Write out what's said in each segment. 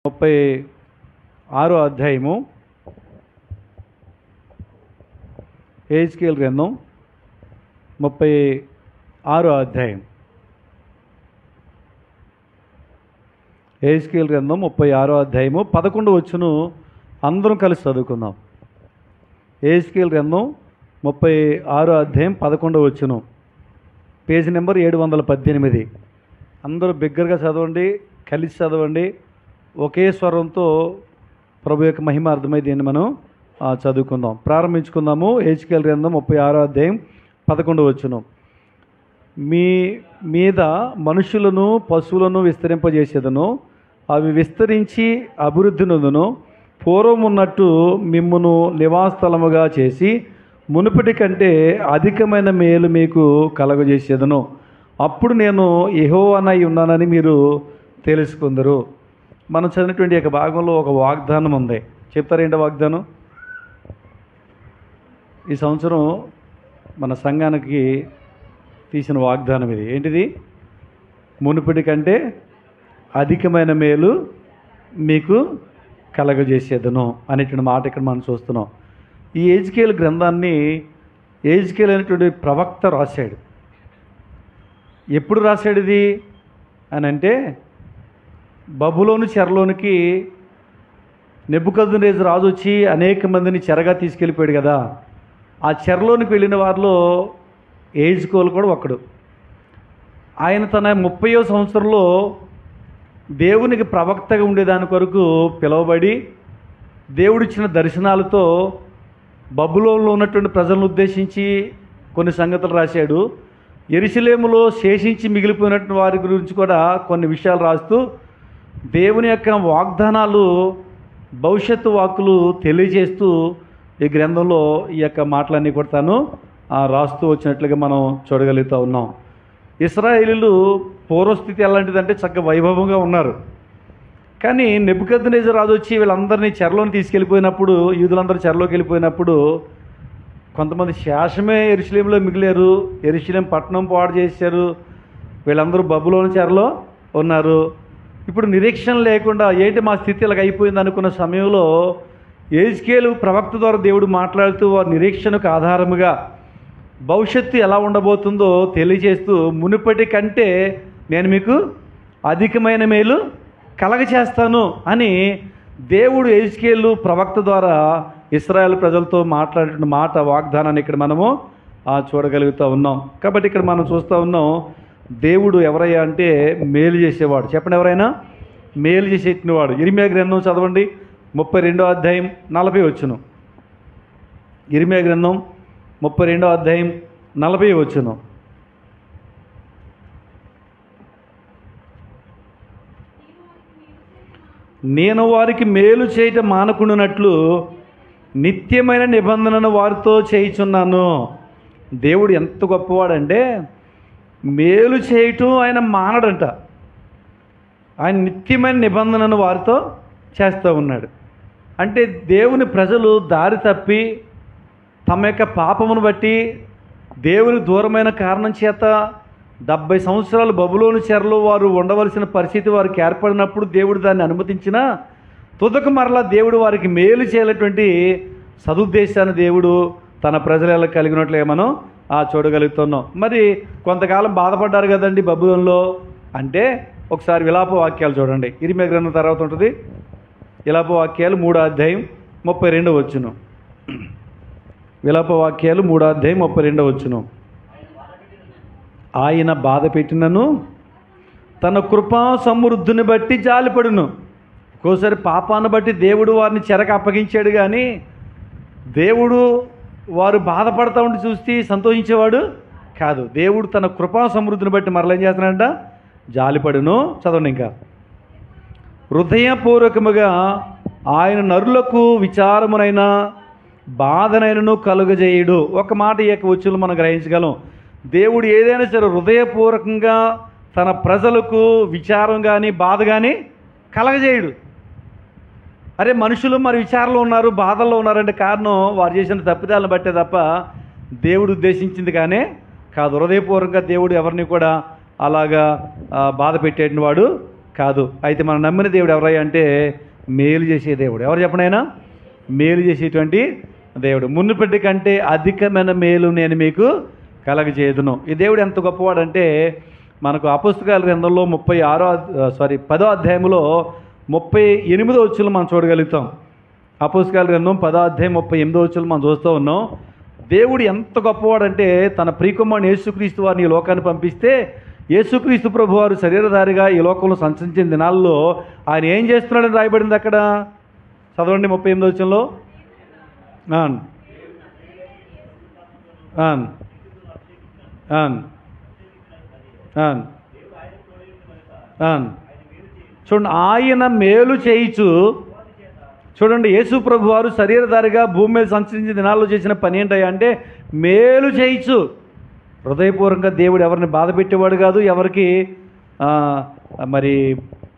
36వ అధ్యాయము యెహెజ్కేలు గ్రంథం 36వ అధ్యాయం. యెహెజ్కేలు గ్రంథం 36వ అధ్యాయము 11వ వచనం అందరం కలిసి చదువుకుందాం. యెహెజ్కేలు గ్రంథం 36వ అధ్యాయం 11వ వచనం, పేజీ నెంబర్ 718. అందరూ బిగ్గరగా చదవండి, కలిసి చదవండి. ఒకే స్వరంతో ప్రభు యొక్క మహిమ అర్థమై దీన్ని మనం చదువుకుందాం. ప్రారంభించుకుందాము. యెహెజ్కేలు గ్రంథం 36వ అధ్యాయం 11వ వచనం. మీ మీద మనుషులను పశువులను విస్తరింపజేసేదను, అవి విస్తరించి అభివృద్ధి నొందును. పూర్వం ఉన్నట్టు మిమ్మును నివాసస్థలముగా చేసి మునుపటి కంటే అధికమైన మేలు మీకు కలగజేసేదను. అప్పుడు నేను యెహోవానై ఉన్నానని మీరు తెలుసుకుందరు. మనం చదివినటువంటి యొక్క భాగంలో ఒక వాగ్దానం ఉంది. చెప్తారేంటి వాగ్దానం? ఈ సంవత్సరం మన సంఘానికి తీసిన వాగ్దానం ఇది. ఏంటిది? మునుపటి కంటే అధికమైన మేలు మీకు కలగజేసేదను అనేటువంటి మాట ఇక్కడ మనం చూస్తున్నాం. ఈ యెహెజ్కేలు గ్రంథాన్ని యెహెజ్కేలు అనేటువంటి ప్రవక్త రాశాడు. ఎప్పుడు రాశాడు ఇది అని అంటే, బబులోను చెరలోనికి నెబుకద్నెజరు రాజు వచ్చి అనేక మందిని చెరగా తీసుకెళ్ళిపోయాడు కదా. ఆ చెరలోనికి వెళ్ళిన వారిలో యెహెజ్కేలు కూడా ఒకడు. ఆయన తన 30వ సంవత్సరంలో దేవునికి ప్రవక్తగా ఉండేదాని కొరకు పిలువబడి దేవుడిచ్చిన దర్శనాలతో బబులోనులో ఉన్నటువంటి ప్రజలను ఉద్దేశించి కొన్ని సంగతులు రాశాడు. యెరూషలేములో శేషించి మిగిలిపోయినటువంటి వారి గురించి కూడా కొన్ని విషయాలు రాస్తూ దేవుని యొక్క వాగ్దానాలు, భవిష్యత్తు వాక్కులు తెలియజేస్తూ ఈ గ్రంథంలో ఈ యొక్క మాటలన్నీ కూడా తాను రాస్తూ వచ్చినట్లుగా మనం చూడగలుగుతూ ఉన్నాం. ఇశ్రాయేలీయులు పూర్వస్థితి ఎలాంటిదంటే చక్కగా వైభవంగా ఉన్నారు. కానీ నెబుకద్నెజరు రాజు వచ్చి వీళ్ళందరినీ చెరలోని తీసుకెళ్ళిపోయినప్పుడు, యూదులందరూ చెరలోకి వెళ్ళిపోయినప్పుడు కొంతమంది శేషమే యెరూషలేములో మిగిలారు. యెరూషలేం పట్టణం పాడు చేశారు. వీళ్ళందరూ బబులోను చెరలో ఉన్నారు. ఇప్పుడు నిరీక్షణ లేకుండా ఏంటి మా స్థితి ఇలాగ అయిపోయింది అనుకున్న సమయంలో యెహెజ్కేలు ప్రవక్త ద్వారా దేవుడు మాట్లాడుతూ వారి నిరీక్షణకు ఆధారముగా భవిష్యత్తు ఎలా ఉండబోతుందో తెలియజేస్తూ, మునుపటి కంటే నేను మీకు అధికమైన మేలు కలగచేస్తాను అని దేవుడు యెహెజ్కేలు ప్రవక్త ద్వారా ఇశ్రాయేలు ప్రజలతో మాట్లాడిన మాట, వాగ్దానాన్ని ఇక్కడ మనము చూడగలుగుతూ ఉన్నాం. కాబట్టి ఇక్కడ మనం చూస్తూ ఉన్నాం, దేవుడు ఎవరయ్యా అంటే మేలు చేసేవాడు. చెప్పండి, ఎవరైనా మేలు చేసేటివాడు. ఇర్మియా గ్రంథం చదవండి, 32వ అధ్యాయం 40వ వచనం. ఇర్మియా గ్రంథం 32వ అధ్యాయం 40వ వచనం. నేను వారికి మేలు చేయటం మానకుండానట్లు నిత్యమైన నిబంధనను వారితో చేయుచున్నాను. దేవుడు ఎంత గొప్పవాడంటే మేలు చేయటం ఆయన మానడంట. ఆయన నిత్యమైన నిబంధనను వారితో చేస్తూ ఉన్నాడు. అంటే దేవుని ప్రజలు దారి తప్పి తమ యొక్క పాపమును బట్టి దేవుని దూరమైన కారణం చేత 70 సంవత్సరాలు బబులోను చెరలో వారు ఉండవలసిన పరిస్థితి వారికి ఏర్పడినప్పుడు దేవుడు దాన్ని అనుమతించిన తుదకు మరలా దేవుడు వారికి మేలు చేయాలటువంటి సదుద్దేశాన్ని దేవుడు తన ప్రజల కలిగినట్లుగా మనం చూడగలుగుతున్నాం. మరి కొంతకాలం బాధపడ్డారు కదండి బబులోనులో అంటే, ఒకసారి విలాప వాక్యాలు చూడండి. ఇర్మియా గ్రంథం తర్వాత ఉంటుంది. విలాప వాక్యాలు 3వ అధ్యాయం 32వ వచనం. విలాప వాక్యాలు 3వ అధ్యాయం 32వ వచనం. ఆయన బాధ పెట్టినను తన కృపా సమృద్ధిని బట్టి జాలిపడును. ఒక్కోసారి పాపాన్ని బట్టి దేవుడు వారిని చెరకు అప్పగించాడు, కానీ దేవుడు వారు బాధపడతా ఉండి చూస్తే సంతోషించేవాడు కాదు. దేవుడు తన కృపా సమృద్ధిని బట్టి మరలా ఏం చేస్తున్నాడంట? జాలిపడును. చదవండి ఇంకా. హృదయపూర్వకముగా ఆయన నరులకు విచారమునైనా బాధనైనను కలుగజేయుడు. ఒక మాట ఈ యొక్క వచ్చులు మనం గ్రహించగలం. దేవుడు ఏదైనా సరే హృదయపూర్వకంగా తన ప్రజలకు విచారం కానీ బాధ కానీ కలగజేయుడు. అరే, మనుషులు మరి విచారంలో ఉన్నారు, బాధల్లో ఉన్నారంటే కారణం వారు చేసిన తప్పిదాలను బట్టే తప్ప దేవుడు ఉద్దేశించింది కానీ కాదు. హృదయపూర్వకంగా దేవుడు ఎవరిని కూడా అలాగా బాధ పెట్టేటిన వాడు కాదు. అయితే మనం నమ్మిన దేవుడు ఎవరయ్యా అంటే మేలు చేసే దేవుడు. ఎవరు చెప్పనైనా? మేలు చేసేటువంటి దేవుడు. మునుపటి కంటే అధికమైన మేలు నేను మీకు కలగజేయుదును. ఈ దేవుడు ఎంత గొప్పవాడంటే మనకు అపోస్తల గ్రంథంలో 10వ అధ్యాయంలో 38వ వచనం మనం చూడగలుగుతాం. అపోస్తల గ్రంథం 10వ అధ్యాయం 38వ వచనం మనం చూస్తూ ఉన్నాం. దేవుడు ఎంత గొప్పవాడంటే తన ప్రియకుమారుని యేసుక్రీస్తు వారిని ఈ లోకాన్ని పంపిస్తే యేసుక్రీస్తు ప్రభు వారు శరీరధారిగా ఈ లోకంలో సంచరించిన దినాల్లో ఆయన ఏం చేస్తున్నాడని రాయబడింది అక్కడ. చదవండి 38వ వచనంలో. చూడండి, ఆయన మేలు చేయిచు. చూడండి, యేసు ప్రభు వారు శరీరధారిగా భూమి మీద సంచరించిన దినాల్లో చేసిన పని ఏంటయ్యా అంటే మేలు చేయిచు. హృదయపూర్వకంగా దేవుడు ఎవరిని బాధ పెట్టేవాడు కాదు, ఎవరికి మరి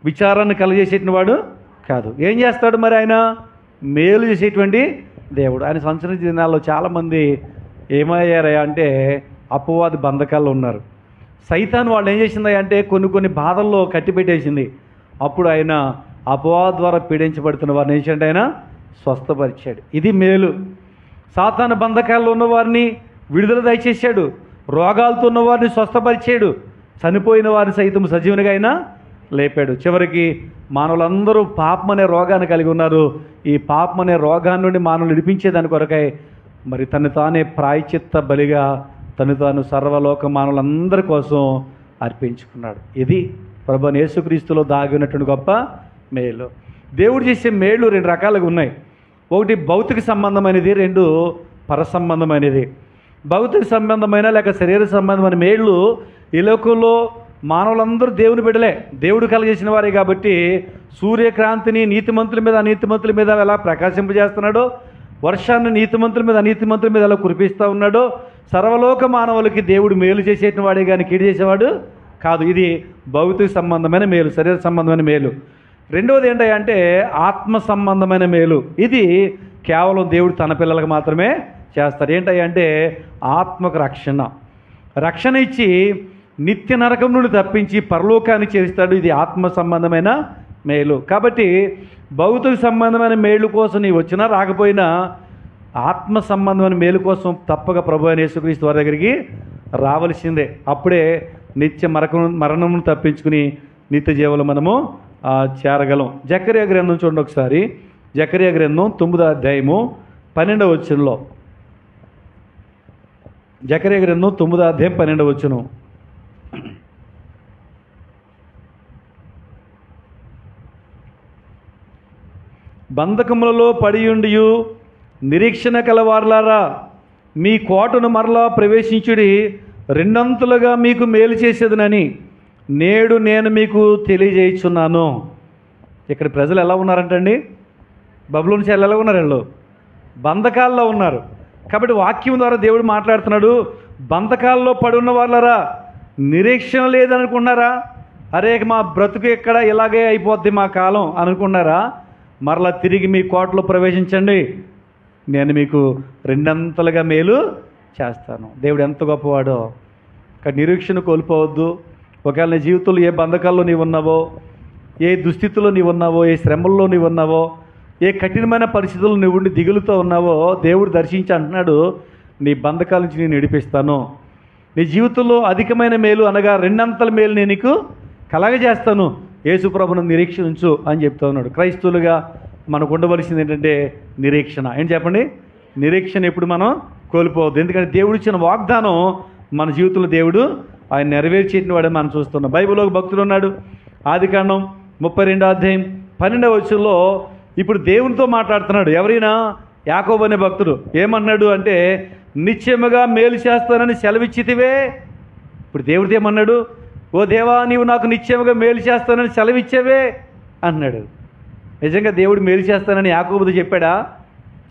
విచారాన్ని కలగజేసేటువంటి వాడు కాదు. ఏం చేస్తాడు మరి? ఆయన మేలు చేసేటువంటి దేవుడు. ఆయన సంచరించిన దినాల్లో చాలామంది ఏమయ్యారయ్యా అంటే అపవాది బంధకాల్లో ఉన్నారు. సైతాన్ వాళ్ళు ఏం చేసిందయ్యా అంటే కొన్ని బాధల్లో కట్టిపెట్టేసింది. అప్పుడు ఆయన అపవాది ద్వారా పీడించబడుతున్న వారిని ఏం చేయండి, ఆయన స్వస్థపరిచాడు. ఇది మేలు. సాతాను బంధకాల్లో ఉన్నవారిని విడుదల దయచేశాడు. రోగాలతో ఉన్నవారిని స్వస్థపరిచాడు. చనిపోయిన వారిని సైతం సజీవునిగా అయినా లేపాడు. చివరికి మానవులందరూ పాపం అనే రోగాన్ని కలిగి ఉన్నారు. ఈ పాపం అనే రోగాన్ని నుండి మానవులు విడిపించేదాని కొరకై మరి తను తానే ప్రాయశ్చిత్త బలిగా తను తాను సర్వలోక మానవులందరి కోసం అర్పించుకున్నాడు. ఇది ప్రభువైన యేసుక్రీస్తులో దాగి ఉన్నటువంటి గొప్ప మేలు. దేవుడు చేసే మేళ్ళు 2 రకాలుగా ఉన్నాయి. ఒకటి భౌతిక సంబంధమైనది, 2 పరసంబంధమైనది. భౌతిక సంబంధమైన లేక శరీర సంబంధమైన మేళ్ళు ఈ లోకంలో మానవులందరూ దేవుని బిడ్డలే, దేవుడు కలగజేసిన వారే. కాబట్టి సూర్యక్రాంతిని నీతిమంతుల మీద అనీతిమంతుల మీద ఎలా ప్రకాశింపజేస్తున్నాడో, వర్షాన్ని నీతిమంతుల మీద అనీతిమంతుల మీద ఎలా కురిపిస్తూ ఉన్నాడో, సర్వలోక మానవులకి దేవుడు మేలు చేసేటువంటి వాడే కానీ కీడు చేసేవాడు కాదు. ఇది భౌతిక సంబంధమైన మేలు, శరీర సంబంధమైన మేలు. రెండవది ఏంటంటే ఆత్మ సంబంధమైన మేలు. ఇది కేవలం దేవుడు తన పిల్లలకు మాత్రమే చేస్తాడు. ఏంటంటే ఆత్మకు రక్షణ ఇచ్చి నిత్య నరకం నుండి తప్పించి పరలోకాన్ని చేస్తాడు. ఇది ఆత్మ సంబంధమైన మేలు. కాబట్టి భౌతిక సంబంధమైన మేలు కోసం నీవు వచ్చినా రాకపోయినా ఆత్మ సంబంధమైన మేలు కోసం తప్పక ప్రభువైన యేసుక్రీస్తు వారి దగ్గరికి రావలసిందే. అప్పుడే నిత్య మరణమును తప్పించుకుని నిత్య జీవులు మనము చేరగలం. జకర్యా గ్రంథం చూడండి ఒకసారి. జకర్యా గ్రంథం 9వ అధ్యాయము 12వ వచనంలో. జకర్యా గ్రంథం 9వ అధ్యాయం 12వ వచనం. బంధకములలో పడియుండియు నిరీక్షణ కలవార్లారా, మీ కోటను మరలా ప్రవేశించుడి, రెండంతులుగా మీకు మేలు చేసేదనని నేడు నేను మీకు తెలియజేయుచున్నాను. ఇక్కడ ప్రజలు ఎలా ఉన్నారంటండి? బబులోను చెల్లెలు ఎలా ఉన్నారు? వీళ్ళు బంధకాల్లో ఉన్నారు. కాబట్టి వాక్యం ద్వారా దేవుడు మాట్లాడుతున్నాడు. బంధకాల్లో పడి ఉన్న వాళ్ళరా, నిరీక్షణ లేదనుకున్నారా? అరే మా బ్రతుకు ఎక్కడ ఇలాగే అయిపోద్ది మా కాలం అనుకున్నారా? మరలా తిరిగి మీ కోటలో ప్రవేశించండి, నేను మీకు రెండంతలుగా మేలు చేస్తాను. దేవుడు ఎంత గొప్పవాడో. కానీ నిరీక్షణ కోల్పోవద్దు. ఒకవేళ నీ జీవితంలో ఏ బంధకాల్లో నీవు ఉన్నావో, ఏ దుస్థితిలో నీవు ఉన్నావో, ఏ శ్రమల్లో నీవు ఉన్నావో, ఏ కఠినమైన పరిస్థితుల్లో నువ్వు ఉండి దిగులుతో ఉన్నావో దేవుడు దర్శించి అంటున్నాడు, నీ బంధకాల నుంచి నేను విడిపిస్తాను. నీ జీవితంలో అధికమైన మేలు అనగా రెండంతల మేలు నేను నీకు కలగజేస్తాను. యేసుప్రభును నిరీక్షించు అని చెప్తా ఉన్నాడు. క్రైస్తవులుగా మనకు ఉండవలసింది ఏంటంటే నిరీక్షణ. ఏంటి చెప్పండి? నిరీక్షణ ఎప్పుడు మనం కోల్పోవద్దు. ఎందుకంటే దేవుడు ఇచ్చిన వాగ్దానం మన జీవితంలో దేవుడు ఆయన నెరవేర్చేటిన వాడే మనం చూస్తున్నాం. బైబిల్లో ఒక భక్తుడు ఉన్నాడు. ఆదికాండం 32వ అధ్యాయం 12వ వచనంలో ఇప్పుడు దేవునితో మాట్లాడుతున్నాడు. ఎవరైనా? యాకోబు అనే భక్తుడు. ఏమన్నాడు అంటే నిశ్చయముగా మేలు చేస్తానని సెలవిచ్చితివే. ఇప్పుడు దేవుడితో ఏమన్నాడు? ఓ దేవా, నీవు నాకు నిశ్చయముగా మేలు చేస్తానని సెలవిచ్చావే అన్నాడు. నిజంగా దేవుడు మేలు చేస్తానని యాకోబుతో చెప్పాడా?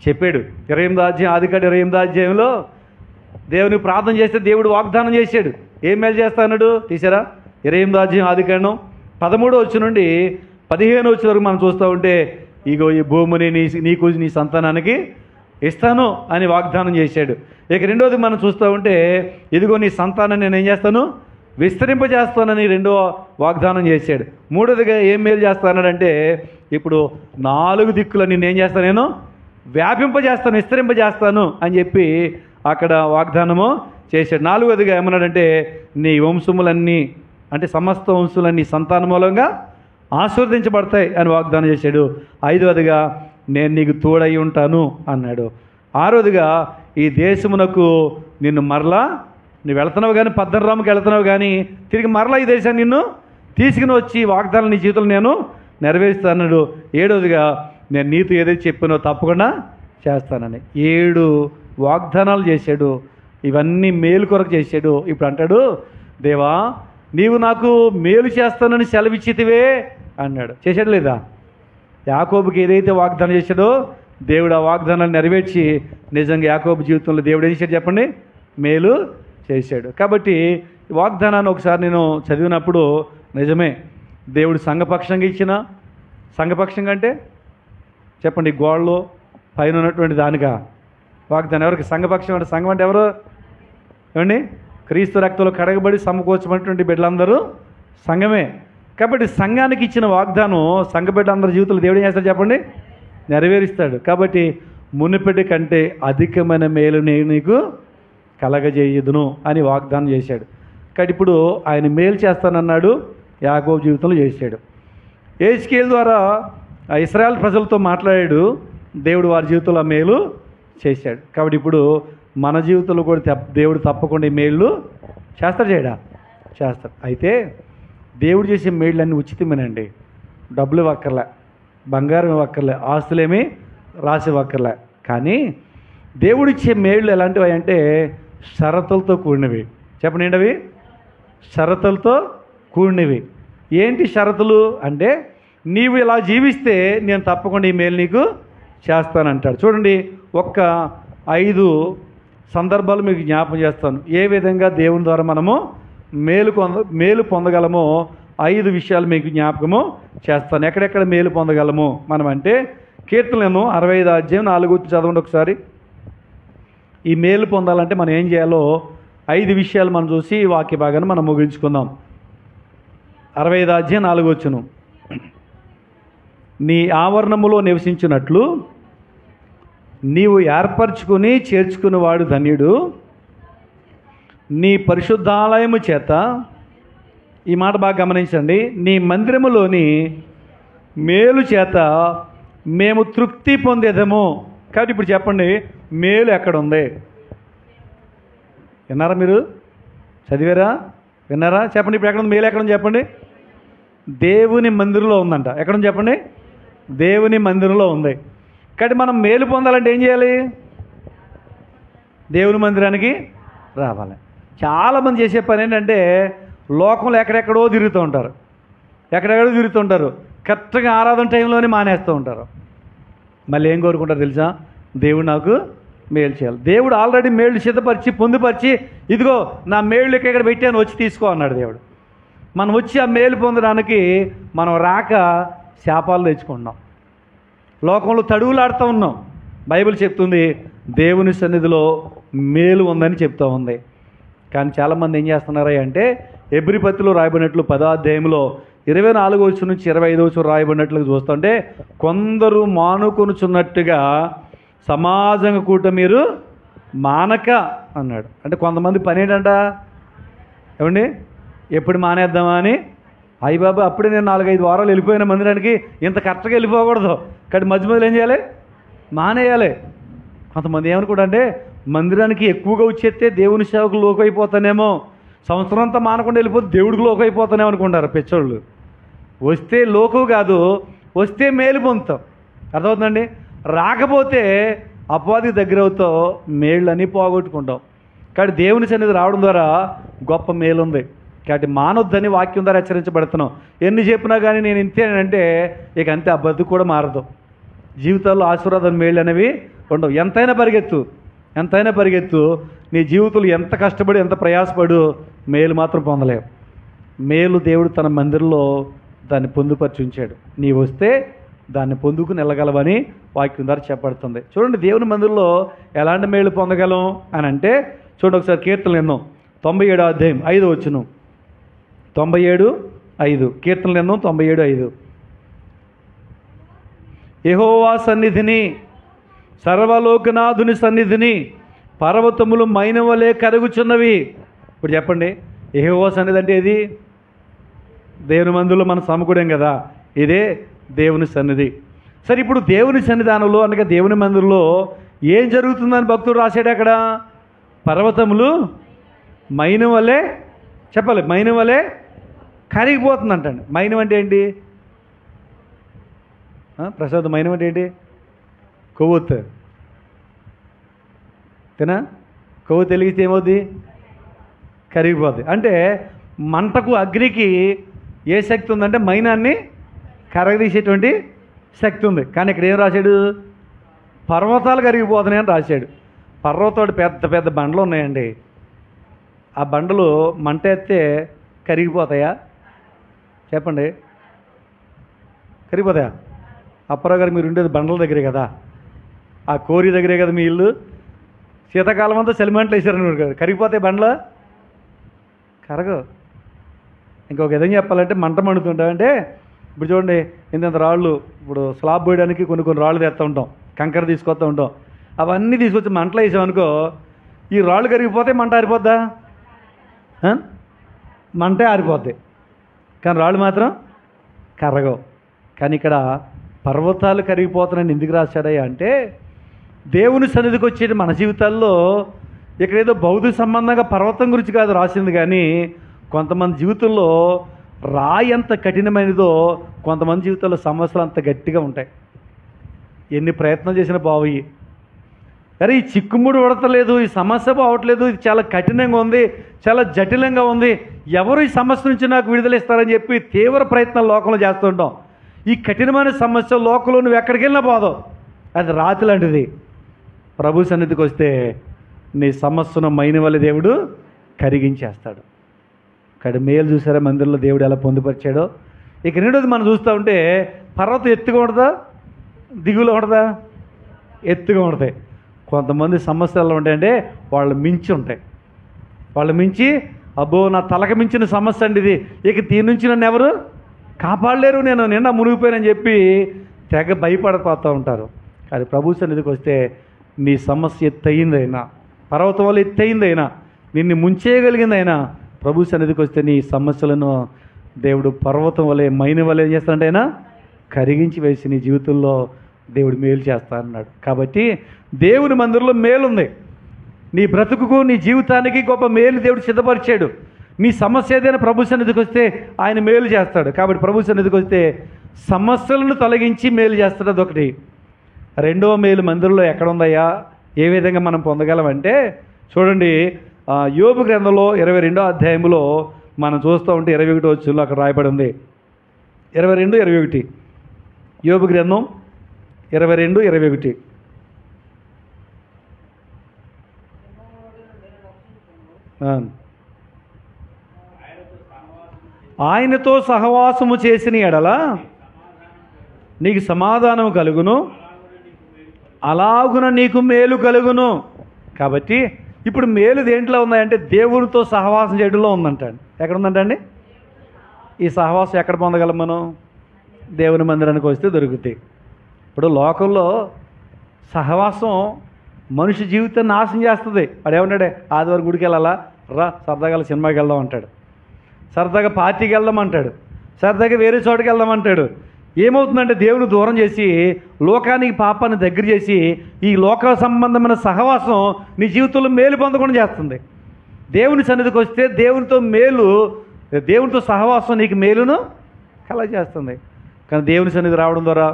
చెప్పాడు. 28వ అధ్యాయం, ఆదికాండం 28వ అధ్యాయంలో దేవునికి ప్రార్థన చేస్తే దేవుడు వాగ్దానం చేశాడు. ఏం మేలు చేస్తాడు తీసారా? 28వ అధ్యాయం ఆదికాండం 13వ వచనం నుండి 15వ వచనం వరకు మనం చూస్తూ ఉంటే, ఇగో ఈ భూమిని నీకు నీ సంతానానికి ఇస్తాను అని వాగ్దానం చేశాడు. ఇక రెండోది మనం చూస్తూ ఉంటే, ఇదిగో నీ సంతానాన్ని నేను ఏం చేస్తాను? విస్తరింపజేస్తానని 2వ వాగ్దానం చేశాడు. మూడోదిగా ఏం మేలు చేస్తానంటే, ఇప్పుడు 4 దిక్కులు నిన్నేం చేస్తాను, నేను వ్యాపింపజేస్తాను, విస్తరింపజేస్తాను అని చెప్పి అక్కడ వాగ్దానము చేశాడు. 4వదిగా ఏమన్నాడంటే, నీ వంశములన్నీ అంటే సమస్త వంశములన్నీ సంతాన మూలంగా ఆశీర్వదించబడతాయి అని వాగ్దానం చేశాడు. 5వదిగా నేను నీకు తోడై ఉంటాను అన్నాడు. 6వదిగా ఈ దేశమునకు నిన్ను మరలా, నువ్వు వెళ్తున్నావు కానీ పద్దనరాముకి వెళ్తున్నావు కానీ తిరిగి మరలా ఈ దేశాన్ని నిన్ను తీసుకుని వచ్చి వాగ్దానం నీ జీవితంలో నేను నెరవేరుస్తాను. 7వదిగా నేను నీతో ఏదైతే చెప్పానో తప్పకుండా చేస్తానని 7 వాగ్దానాలు చేశాడు. ఇవన్నీ మేలు కొరకు చేశాడు. ఇప్పుడు అంటాడు, దేవా నీవు నాకు మేలు చేస్తానని సెలవిచ్చితివే అన్నాడు. చేశాడు లేదా? యాకోబుకి ఏదైతే వాగ్దానం చేశాడో దేవుడు ఆ వాగ్దానాన్ని నెరవేర్చి నిజంగా యాకోబు జీవితంలో దేవుడు ఏం చేశాడు చెప్పండి, మేలు చేశాడు. కాబట్టి వాగ్దానాన్ని ఒకసారి నేను చదివినప్పుడు నిజమే, దేవుడు సంఘపక్షంగా ఇచ్చిన, సంఘపక్షంగా అంటే చెప్పండి, గోడలో పైన ఉన్నటువంటి దానిగా వాగ్దానం ఎవరికి? సంఘపక్షం అంటే, సంఘం అంటే ఎవరు ఏమండి? క్రీస్తు రక్తంలో కడగబడి సమకూర్చబడినటువంటి బిడ్డలందరూ సంఘమే. కాబట్టి సంఘానికి ఇచ్చిన వాగ్దానం సంఘ బిడ్డలందరి జీవితంలో దేవుడు ఏం చేస్తాడు చెప్పండి, నెరవేరుస్తాడు. కాబట్టి మునుపటి కంటే అధికమైన మేలు నేను నీకు కలగజేయుదును అని వాగ్దానం చేశాడు. కాబట్టి ఇప్పుడు ఆయన మేలు చేస్తానన్నాడు, యాకోబు జీవితంలో చేశాడు. యెహెజ్కేలు ద్వారా ఇశ్రాయేల్ ప్రజలతో మాట్లాడాడు, దేవుడు వారి జీవితంలో మేలు చేశాడు. కాబట్టి ఇప్పుడు మన జీవితంలో కూడా దేవుడు తప్పకుండా ఈ మేళ్ళు చేస్తాడు, చేయడా? చేస్తాడు. అయితే దేవుడు చేసే మేళ్ళన్నీ ఉచితమేనండి. డబ్బులు ఇవ్వక్కర్లే, బంగారం ఇవ్వక్కర్లే, ఆస్తులేమీ రాసి ఇవ్వక్కర్లే. కానీ దేవుడిచ్చే మేళ్ళు ఎలాంటివి అంటే షరతులతో కూడినవి. చెప్పండి ఏంటవి? షరతులతో కూడినవి. ఏంటి షరతులు అంటే, నీవు ఇలా జీవిస్తే నేను తప్పకుండా ఈ మేలు నీకు చేస్తానంటాడు. చూడండి, ఒక్క 5 సందర్భాలు మీకు జ్ఞాపకం చేస్తాను. ఏ విధంగా దేవుని ద్వారా మనము మేలు పొందగలమో 5 విషయాలు మీకు జ్ఞాపకము చేస్తాను. ఎక్కడెక్కడ మేలు పొందగలము మనం అంటే, కీర్తనలను 65 అధ్యాయం 4 చదవండి ఒకసారి. ఈ మేలు పొందాలంటే మనం ఏం చేయాలో 5 విషయాలు మనం చూసి ఈ వాక్య భాగాన్ని మనం ముగించుకుందాం. 65 అధ్యాయం 4 నీ ఆవరణములో నివసించినట్లు నీవు ఏర్పరచుకుని చేర్చుకునేవాడు ధన్యుడు. నీ పరిశుద్ధాలయము చేత, ఈ మాట బాగా గమనించండి, నీ మందిరములోని మేలు చేత మేము తృప్తి పొందేదము. కాబట్టి ఇప్పుడు చెప్పండి, మేలు ఎక్కడ ఉంది? విన్నారా? మీరు చదివారా? విన్నారా? చెప్పండి, ఇప్పుడు ఎక్కడ ఉంది మేలు? ఎక్కడ ఉంది చెప్పండి? దేవుని మందిరంలో ఉందంట. ఎక్కడుంది చెప్పండి? దేవుని మందిరంలో ఉంది. కాబట్టి మనం మేలు పొందాలంటే ఏం చేయాలి? దేవుని మందిరానికి రావాలి. చాలామంది చేసే పని ఏంటంటే, లోకంలో ఎక్కడెక్కడో తిరుగుతూ ఉంటారు, ఎక్కడెక్కడో తిరుగుతూ ఉంటారు. కరెక్ట్గా ఆరాధన టైంలోనే మానేస్తూ ఉంటారు. మళ్ళీ ఏం కోరుకుంటారు తెలుసా? దేవుడు నాకు మేలు చేయాలి. దేవుడు ఆల్రెడీ మేళ్ళు సిద్ధపరిచి పొందుపరిచి, ఇదిగో నా మేళ్ళు ఇక్కడ పెట్టాను, వచ్చి తీసుకో అన్నాడు దేవుడు. మనం వచ్చి ఆ మేలు పొందడానికి మనం రాక శాపాలు తెచ్చుకుంటున్నాం, లోకంలో తడువులాడుతూ ఉన్నాం. బైబిల్ చెప్తుంది దేవుని సన్నిధిలో మేలు ఉందని చెప్తూ ఉంది. కానీ చాలామంది ఏం చేస్తున్నారా అంటే, హెబ్రీ పత్రికలో రాయబడినట్లు 10వ అధ్యాయంలో 24 నుంచి 25 రాయబడినట్లు చూస్తుంటే, కొందరు మానుకొనుచున్నట్టుగా సమాజంగా కూట మీరు మానక అన్నాడు. అంటే కొంతమంది పని ఏంటంట, ఏమండి, ఎప్పుడు మానేద్దామా అని. అయ్యి బాబా, అప్పుడే నేను 4-5 వారాలు వెళ్ళిపోయిన మందిరానికి, ఇంత కరెక్ట్గా వెళ్ళిపోకూడదు. కానీ మధ్య మధ్యలో ఏం చేయాలి? మానేయాలి. కొంతమంది ఏమనుకుంటే, మందిరానికి ఎక్కువగా వచ్చేస్తే దేవుని సేవకు లోకు అయిపోతానేమో, సంవత్సరం అంతా మానకుండా వెళ్ళిపోతే దేవుడికి లోకు అయిపోతానేమో అనుకుంటారు పిచ్చోళ్ళు. వస్తే లోకు కాదు, వస్తే మేలు పొందుతాం. అర్థమవుతుందండి? రాకపోతే అపవాదికి దగ్గర అవుతావు, మేళ్ళని పోగొట్టుకుంటాం. కాబట్టి దేవుని సన్నిధి రావడం ద్వారా గొప్ప మేలు ఉంది. కాబట్టి మానొద్దని వాక్యం ద్వారా హెచ్చరించబడుతున్నాం. ఎన్ని చెప్పినా కానీ నేను ఇంతేనంటే ఇక అంతే, ఆ బతుకు కూడా మారదు. జీవితాల్లో ఆశీర్వాదం మేళ్ళు అనేవి ఉండవు. ఎంతైనా పరిగెత్తు, నీ జీవితంలో ఎంత కష్టపడి ఎంత ప్రయాసపడు, మేలు మాత్రం పొందలేవు. మేలు దేవుడు తన మందిరంలో దాన్ని పొందుపరిచి ఉంచాడు. నీ వస్తే దాన్ని పొందుకుని వెళ్ళగలవని వాక్యం ద్వారా చెప్పబడుతుంది. చూడండి, దేవుని మందిరంలో ఎలాంటి మేలు పొందగలం అని అంటే, చూడండి ఒకసారి కీర్తనలు ఎన్నో 97వ అధ్యాయం 5వ వచనం. 97, 5. కీర్తనల గ్రంథం 97:5. యెహోవా సన్నిధిని, సర్వలోకనాథుని సన్నిధిని పర్వతములు మైనవలే కరుగుచున్నవి. ఇప్పుడు చెప్పండి, యెహోవా సన్నిధి అంటే ఏది? దేవుని మందిరంలో మనం సమకూడాం కదా, ఇదే దేవుని సన్నిధి. సరే, ఇప్పుడు దేవుని సన్నిధానంలో అనగా దేవుని మందిరంలో ఏం జరుగుతుందని భక్తుడు రాశాడు అక్కడ? పర్వతములు మైనం వలె, చెప్పాలి, మైనం వలె కరిగిపోతుందంటండి. మైనం అంటే ఏంటి ప్రసాద్? మైనం అంటే ఏంటి? కొవ్వొత్తు తినా? కొవ్వు తెలిగితే ఏమవుద్ది? కరిగిపోద్ది. అంటే మంటకు, అగ్నికి ఏ శక్తి ఉందంటే మైనాన్ని కరగదీసేటువంటి శక్తి ఉంది. కానీ ఇక్కడ ఏం రాశాడు? పర్వతాలు కరిగిపోతున్నాయని రాశాడు. పర్వతాలు పెద్ద పెద్ద బండలు ఉన్నాయండి. ఆ బండలు మంట ఎత్తే కరిగిపోతాయా? చెప్పండి, కరిగిపోతాయా? అప్పారావు గారు మీరు ఉండేది బండల దగ్గరే కదా, ఆ కోరి దగ్గరే కదా మీ ఇల్లు. శీతాకాలం అంతా చలిమంటలు వేసారని కదా, కరిగిపోతాయి బండ్లు? కరగవు. ఇంకొక విధంగా చెప్పాలంటే మంట మండుతుంటామంటే, ఇప్పుడు చూడండి, ఇంత రాళ్ళు, ఇప్పుడు స్లాబ్ పోయడానికి కొన్ని రాళ్ళు తెస్తూ ఉంటాం, కంకర తీసుకొస్తూ ఉంటాం. అవన్నీ తీసుకొచ్చి మంటలు వేసామనుకో, ఈ రాళ్ళు కరిగిపోతే మంట ఆరిపోద్దా? మంటే ఆరిపోద్ది, కానీ రాళ్ళు మాత్రం కరగవు. కానీ ఇక్కడ పర్వతాలు కరిగిపోతున్నాయని ఎందుకు రాశాడయ్యా అంటే, దేవుని సన్నిధికి వచ్చేది మన జీవితాల్లో ఇక్కడ ఏదో భౌతిక సంబంధంగా పర్వతం గురించి కాదు రాసింది, కానీ కొంతమంది జీవితంలో రాయి ఎంత కఠినమైనదో కొంతమంది జీవితంలో సమస్యలు అంత గట్టిగా ఉంటాయి. ఎన్ని ప్రయత్నం చేసినా బావయ్యి, అరే ఈ చిక్కుముడి పడతలేదు, ఈ సమస్య బావట్లేదు, ఇది చాలా కఠినంగా ఉంది, చాలా జటిలంగా ఉంది, ఎవరు ఈ సమస్య నుంచి నాకు విడుదల ఇస్తారని చెప్పి తీవ్ర ప్రయత్నాలు లోకంలో చేస్తుంటాం. ఈ కఠినమైన సమస్య లోకంలో నువ్వు ఎక్కడికి వెళ్ళినా పోదావు, అది రాతి లాంటిది. ప్రభు సన్నిధికి వస్తే నీ సమస్యను మైన వల్ల దేవుడు కరిగించేస్తాడు. ఇక్కడ మేలు చూసారా మందిరంలో దేవుడు ఎలా పొందుపరిచాడో. ఇక రెండోది మనం చూస్తూ ఉంటే, పర్వతం ఎత్తుగా ఉండదా, దిగులో ఉండదా? ఎత్తుగా ఉంటాయి. కొంతమంది సమస్యలు ఎలా ఉంటాయంటే వాళ్ళు మించి ఉంటాయి. వాళ్ళు మించి, అబ్బో నా తలకు మించిన సమస్య అండి ఇది, ఇక దీని నుంచి నన్ను ఎవరు కాపాడలేరు, నేను నిన్న మునిగిపోయానని చెప్పి తెగ భయపడిపోతూ ఉంటారు. కానీ ప్రభు సన్నిధికి వస్తే నీ సమస్య ఎత్తయిందైనా, పర్వతం వల్ల ఎత్తయిందైనా, నిన్ను ముంచేయగలిగిందైనా, ప్రభు సన్నిధికి వస్తే నీ సమస్యలను దేవుడు పర్వతం వలె, మైన వలె ఏం చేస్తాడంటే అయినా కరిగించి వేసి నీ జీవితంలో దేవుడు మేలు చేస్తానన్నాడు. కాబట్టి దేవుని మందిరంలో మేలుంది. నీ బ్రతుకుకు, నీ జీవితానికి గొప్ప మేలు దేవుడు సిద్ధపరిచాడు. నీ సమస్య ఏదైనా ప్రభు సన్నిధికి వస్తే ఆయన మేలు చేస్తాడు. కాబట్టి ప్రభు సన్నిధికి వస్తే సమస్యలను తొలగించి మేలు చేస్తాడు. అదొకటి. రెండవ మేలు మందిరంలో ఎక్కడ ఉందయ్యా, ఏ విధంగా మనం పొందగలమంటే చూడండి, యోబు గ్రంథంలో 22వ అధ్యాయంలో మనం చూస్తూ ఉంటే 21వ వచనంలో అక్కడ రాయబడి ఉంది. 22:21 యోబు గ్రంథం 22:21. ఆయనతో సహవాసము చేసిన ఎడల నీకు సమాధానం కలుగును, అలాగున నీకు మేలు కలుగును. కాబట్టి ఇప్పుడు మేలు దేంట్లో ఉందంటే దేవునితో సహవాసం చేయడంలో ఉందంటండి. ఎక్కడ ఉందంటండి? ఈ సహవాసం ఎక్కడ పొందగలం మనం? దేవుని మందిరానికి వస్తే దొరుకుతాయి. ఇప్పుడు లోకంలో సహవాసం మనిషి జీవితాన్ని నాశనం చేస్తుంది. వాడు ఏమంటాడే, ఆదివారం గుడికి వెళ్ళాలా, రా సరదాగా సినిమాకి వెళ్దాం అంటాడు, సరదాగా పార్టీకి వెళ్దాం అంటాడు, సరదాగా వేరే చోటుకి వెళ్దాం అంటాడు. ఏమవుతుందంటే దేవుని దూరం చేసి, లోకానికి పాపాన్ని దగ్గర చేసి, ఈ లోక సంబంధమైన సహవాసం నీ జీవితంలో మేలు పొందకుండా చేస్తుంది. దేవుని సన్నిధికి వస్తే దేవునితో మేలు, దేవునితో సహవాసం నీకు మేలును కలగజేస్తుంది. కానీ దేవుని సన్నిధి రావడం ద్వారా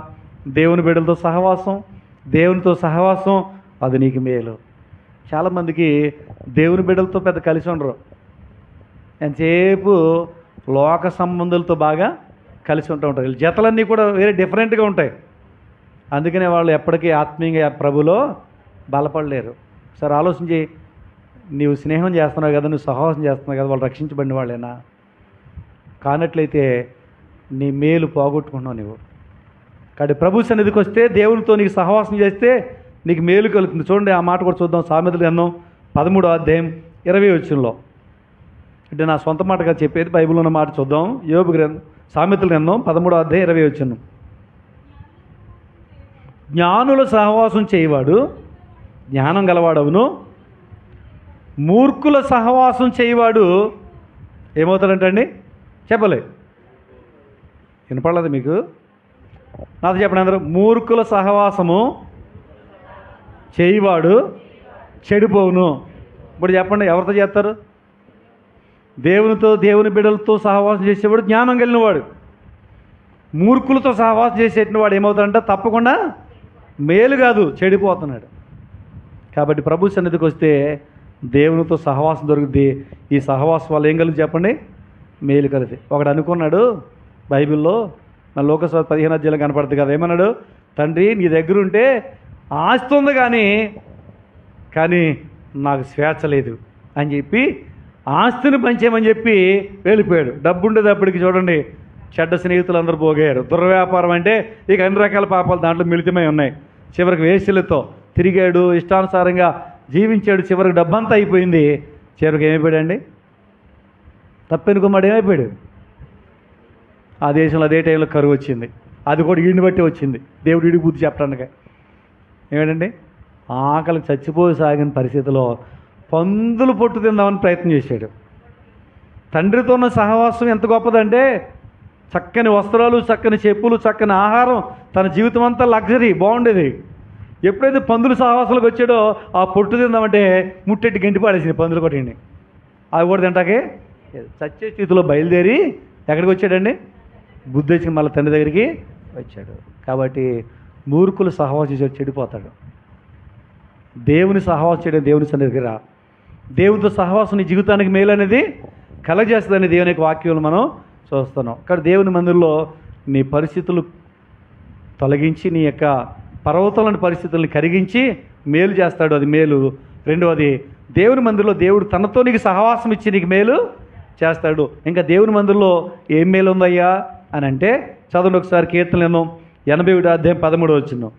దేవుని బిడ్డలతో సహవాసం, దేవునితో సహవాసం అది నీకు మేలు. చాలామందికి దేవుని బిడ్డలతో పెద్ద కలిసి ఉండరు, ఎంతసేపు లోక సంబంధులతో బాగా కలిసి ఉంటూ ఉంటారు. వీళ్ళ జతలన్నీ కూడా వేరే డిఫరెంట్గా ఉంటాయి. అందుకనే వాళ్ళు ఎప్పటికీ ఆత్మీయంగా ప్రభులో బలపడలేరు. సరే ఆలోచించి, నీవు స్నేహం చేస్తున్నావు కదా, నువ్వు సహవాసం చేస్తున్నావు కదా, వాళ్ళు రక్షించబడిన వాళ్ళేనా? కానట్లయితే నీ మేలు పోగొట్టుకుంటున్నావు నువ్వు. కాబట్టి ప్రభు సన్నిధికి వస్తే దేవునితో నీకు సహవాసం చేస్తే నీకు మేలు కలుగుతుంది. చూడండి, ఆ మాట కూడా చూద్దాం. సామెతల గ్రంథం 13వ అధ్యాయం 20వ వచనంలో అంటే నా సొంత మాటగా చెప్పేది, బైబిల్లో ఉన్న మాట చూద్దాం. యోబు గ్రంథం, సామెతల గ్రంథం 13వ అధ్యాయం 20 వచనం. జ్ఞానుల సహవాసం చేయవాడు జ్ఞానం గలవాడవును, మూర్ఖుల సహవాసం చేయవాడు ఏమవుతాడంటండి? చెప్పలే, వినపడలేదు మీకు? నాతో చెప్పండి అందరూ. మూర్ఖుల సహవాసము చేయవాడు చెడిపోవును. ఇప్పుడు చెప్పండి, ఎవరితో చేస్తారు? దేవునితో, దేవుని బిడ్డలతో సహవాసం చేసేవాడు జ్ఞానం కలిగినవాడు. మూర్ఖులతో సహవాసం చేసేటువంటి వాడు ఏమవుతాడంటే తప్పకుండా మేలు కాదు, చెడిపోతున్నాడు. కాబట్టి ప్రభు సన్నిధికి వస్తే దేవునితో సహవాసం దొరుకుద్ది. ఈ సహవాసం వల్ల ఏం కలిగి చెప్పండి? మేలు కలిసి. ఒకడు అనుకున్నాడు బైబిల్లో, మన లోకసభ 15 అధ్యాయంలో కనపడుతుంది కదా, ఏమన్నాడు? తండ్రి నీ దగ్గర ఉంటే ఆస్తి ఉంది కానీ నాకు స్వేచ్ఛ లేదు అని చెప్పి ఆస్తిని పంచేయమని చెప్పి వెళ్ళిపోయాడు. డబ్బు ఉండేటప్పటికి చూడండి, చెడ్డ స్నేహితులు అందరూ పోగారు. దుర్వ్యాపారం అంటే ఇక అన్ని రకాల పాపాలు దాంట్లో మిళితమై ఉన్నాయి. చివరికి వేశ్యలతో తిరిగాడు, ఇష్టానుసారంగా జీవించాడు. చివరికి డబ్బంతా అయిపోయింది. చివరికి ఏమైపోయాడండి? తప్పెనుకోమాడు, ఏమైపోయాడు? ఆ దేశంలో అదే టైంలో కరువు వచ్చింది. అది కూడా ఈడిని బట్టి వచ్చింది. దేవుడు ఈడికి బుద్ధి చెప్పడానికి. ఏమిటండి? ఆకలి చచ్చిపోయి సాగిన పరిస్థితిలో పందులు పొట్టు తిందామని ప్రయత్నం చేశాడు. తండ్రితో ఉన్న సహవాసం ఎంత గొప్పదంటే, చక్కని వస్త్రాలు, చక్కని చెప్పులు, చక్కని ఆహారం, తన జీవితం అంతా లగ్జరీ, బాగుండేది. ఎప్పుడైతే పందులు సహవాసాలకు వచ్చాడో ఆ పొట్టు తిందామంటే ముట్టెట్టి గంటి పాడేసింది పందులు కొట్టండి. అవి కూడా తింటాకే చచ్చే స్థితిలో బయలుదేరి ఎక్కడికి వచ్చాడండి? బుద్ధి వచ్చిన మళ్ళీ తండ్రి దగ్గరికి వచ్చాడు. కాబట్టి మూర్ఖులు సహవాసం చేసి చెడిపోతాడు. దేవుని సహవాసం చేయడం దేవుని సన్నిధికి రా. దేవునితో సహవాసం నీ జీవితానికి మేలు అనేది కలగజేస్తుందని దేవుని యొక్క వాక్యం మనం చూస్తున్నాం. కాబట్టి దేవుని మందిరంలో నీ పరిస్థితులు తొలగించి, నీ యొక్క పర్వతాలని పరిస్థితులను కరిగించి మేలు చేస్తాడు. అది మేలు. రెండవది, దేవుని మందిరంలో దేవుడు తనతో నీకు సహవాసం ఇచ్చి నీకు మేలు చేస్తాడు. ఇంకా దేవుని మందిరంలో ఏం మేలు ఉందయ్యా అని అంటే, చదవండి ఒకసారి కీర్తనలు 81 అధ్యాయం 13 వచనం.